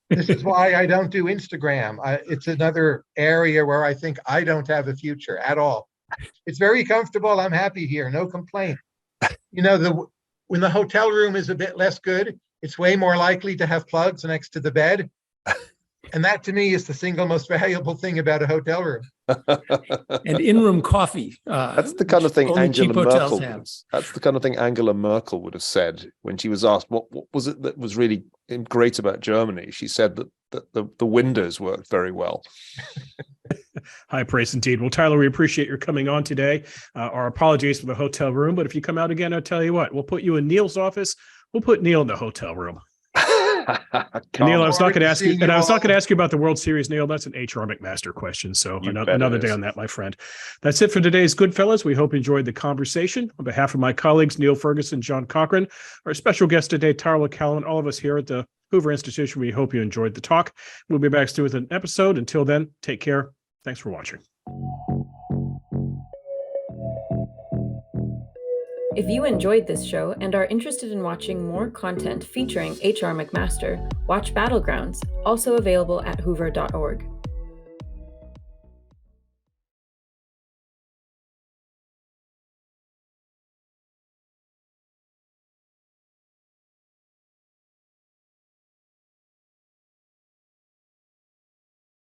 This is why I don't do Instagram. It's another area where I think I don't have a future at all. It's very comfortable. I'm happy here. No complaint. You know, when the hotel room is a bit less good, it's way more likely to have plugs next to the bed. And that to me is the single most valuable thing about a hotel room. And in-room coffee. That's the kind of thing That's the kind of thing Angela Merkel would have said when she was asked what was it that was really great about Germany. She said that the windows worked very well. High praise indeed. Well, Tyler, we appreciate your coming on today. Our apologies for the hotel room, but if you come out again, I'll tell you what, we'll put you in Neil's office. We'll put Neil in the hotel room. Neil, I was not going to ask you, and I was not going to ask you about the World Series, Neil. That's an HR McMaster question. So another day on that, my friend. That's it for today's GoodFellows. We hope you enjoyed the conversation. On behalf of my colleagues, Niall Ferguson, John Cochrane, our special guest today, Tyler Cowen, all of us here at the Hoover Institution, we hope you enjoyed the talk. We'll be back soon with an episode. Until then, take care. Thanks for watching. If you enjoyed this show and are interested in watching more content featuring HR McMaster, watch Battlegrounds, also available at hoover.org.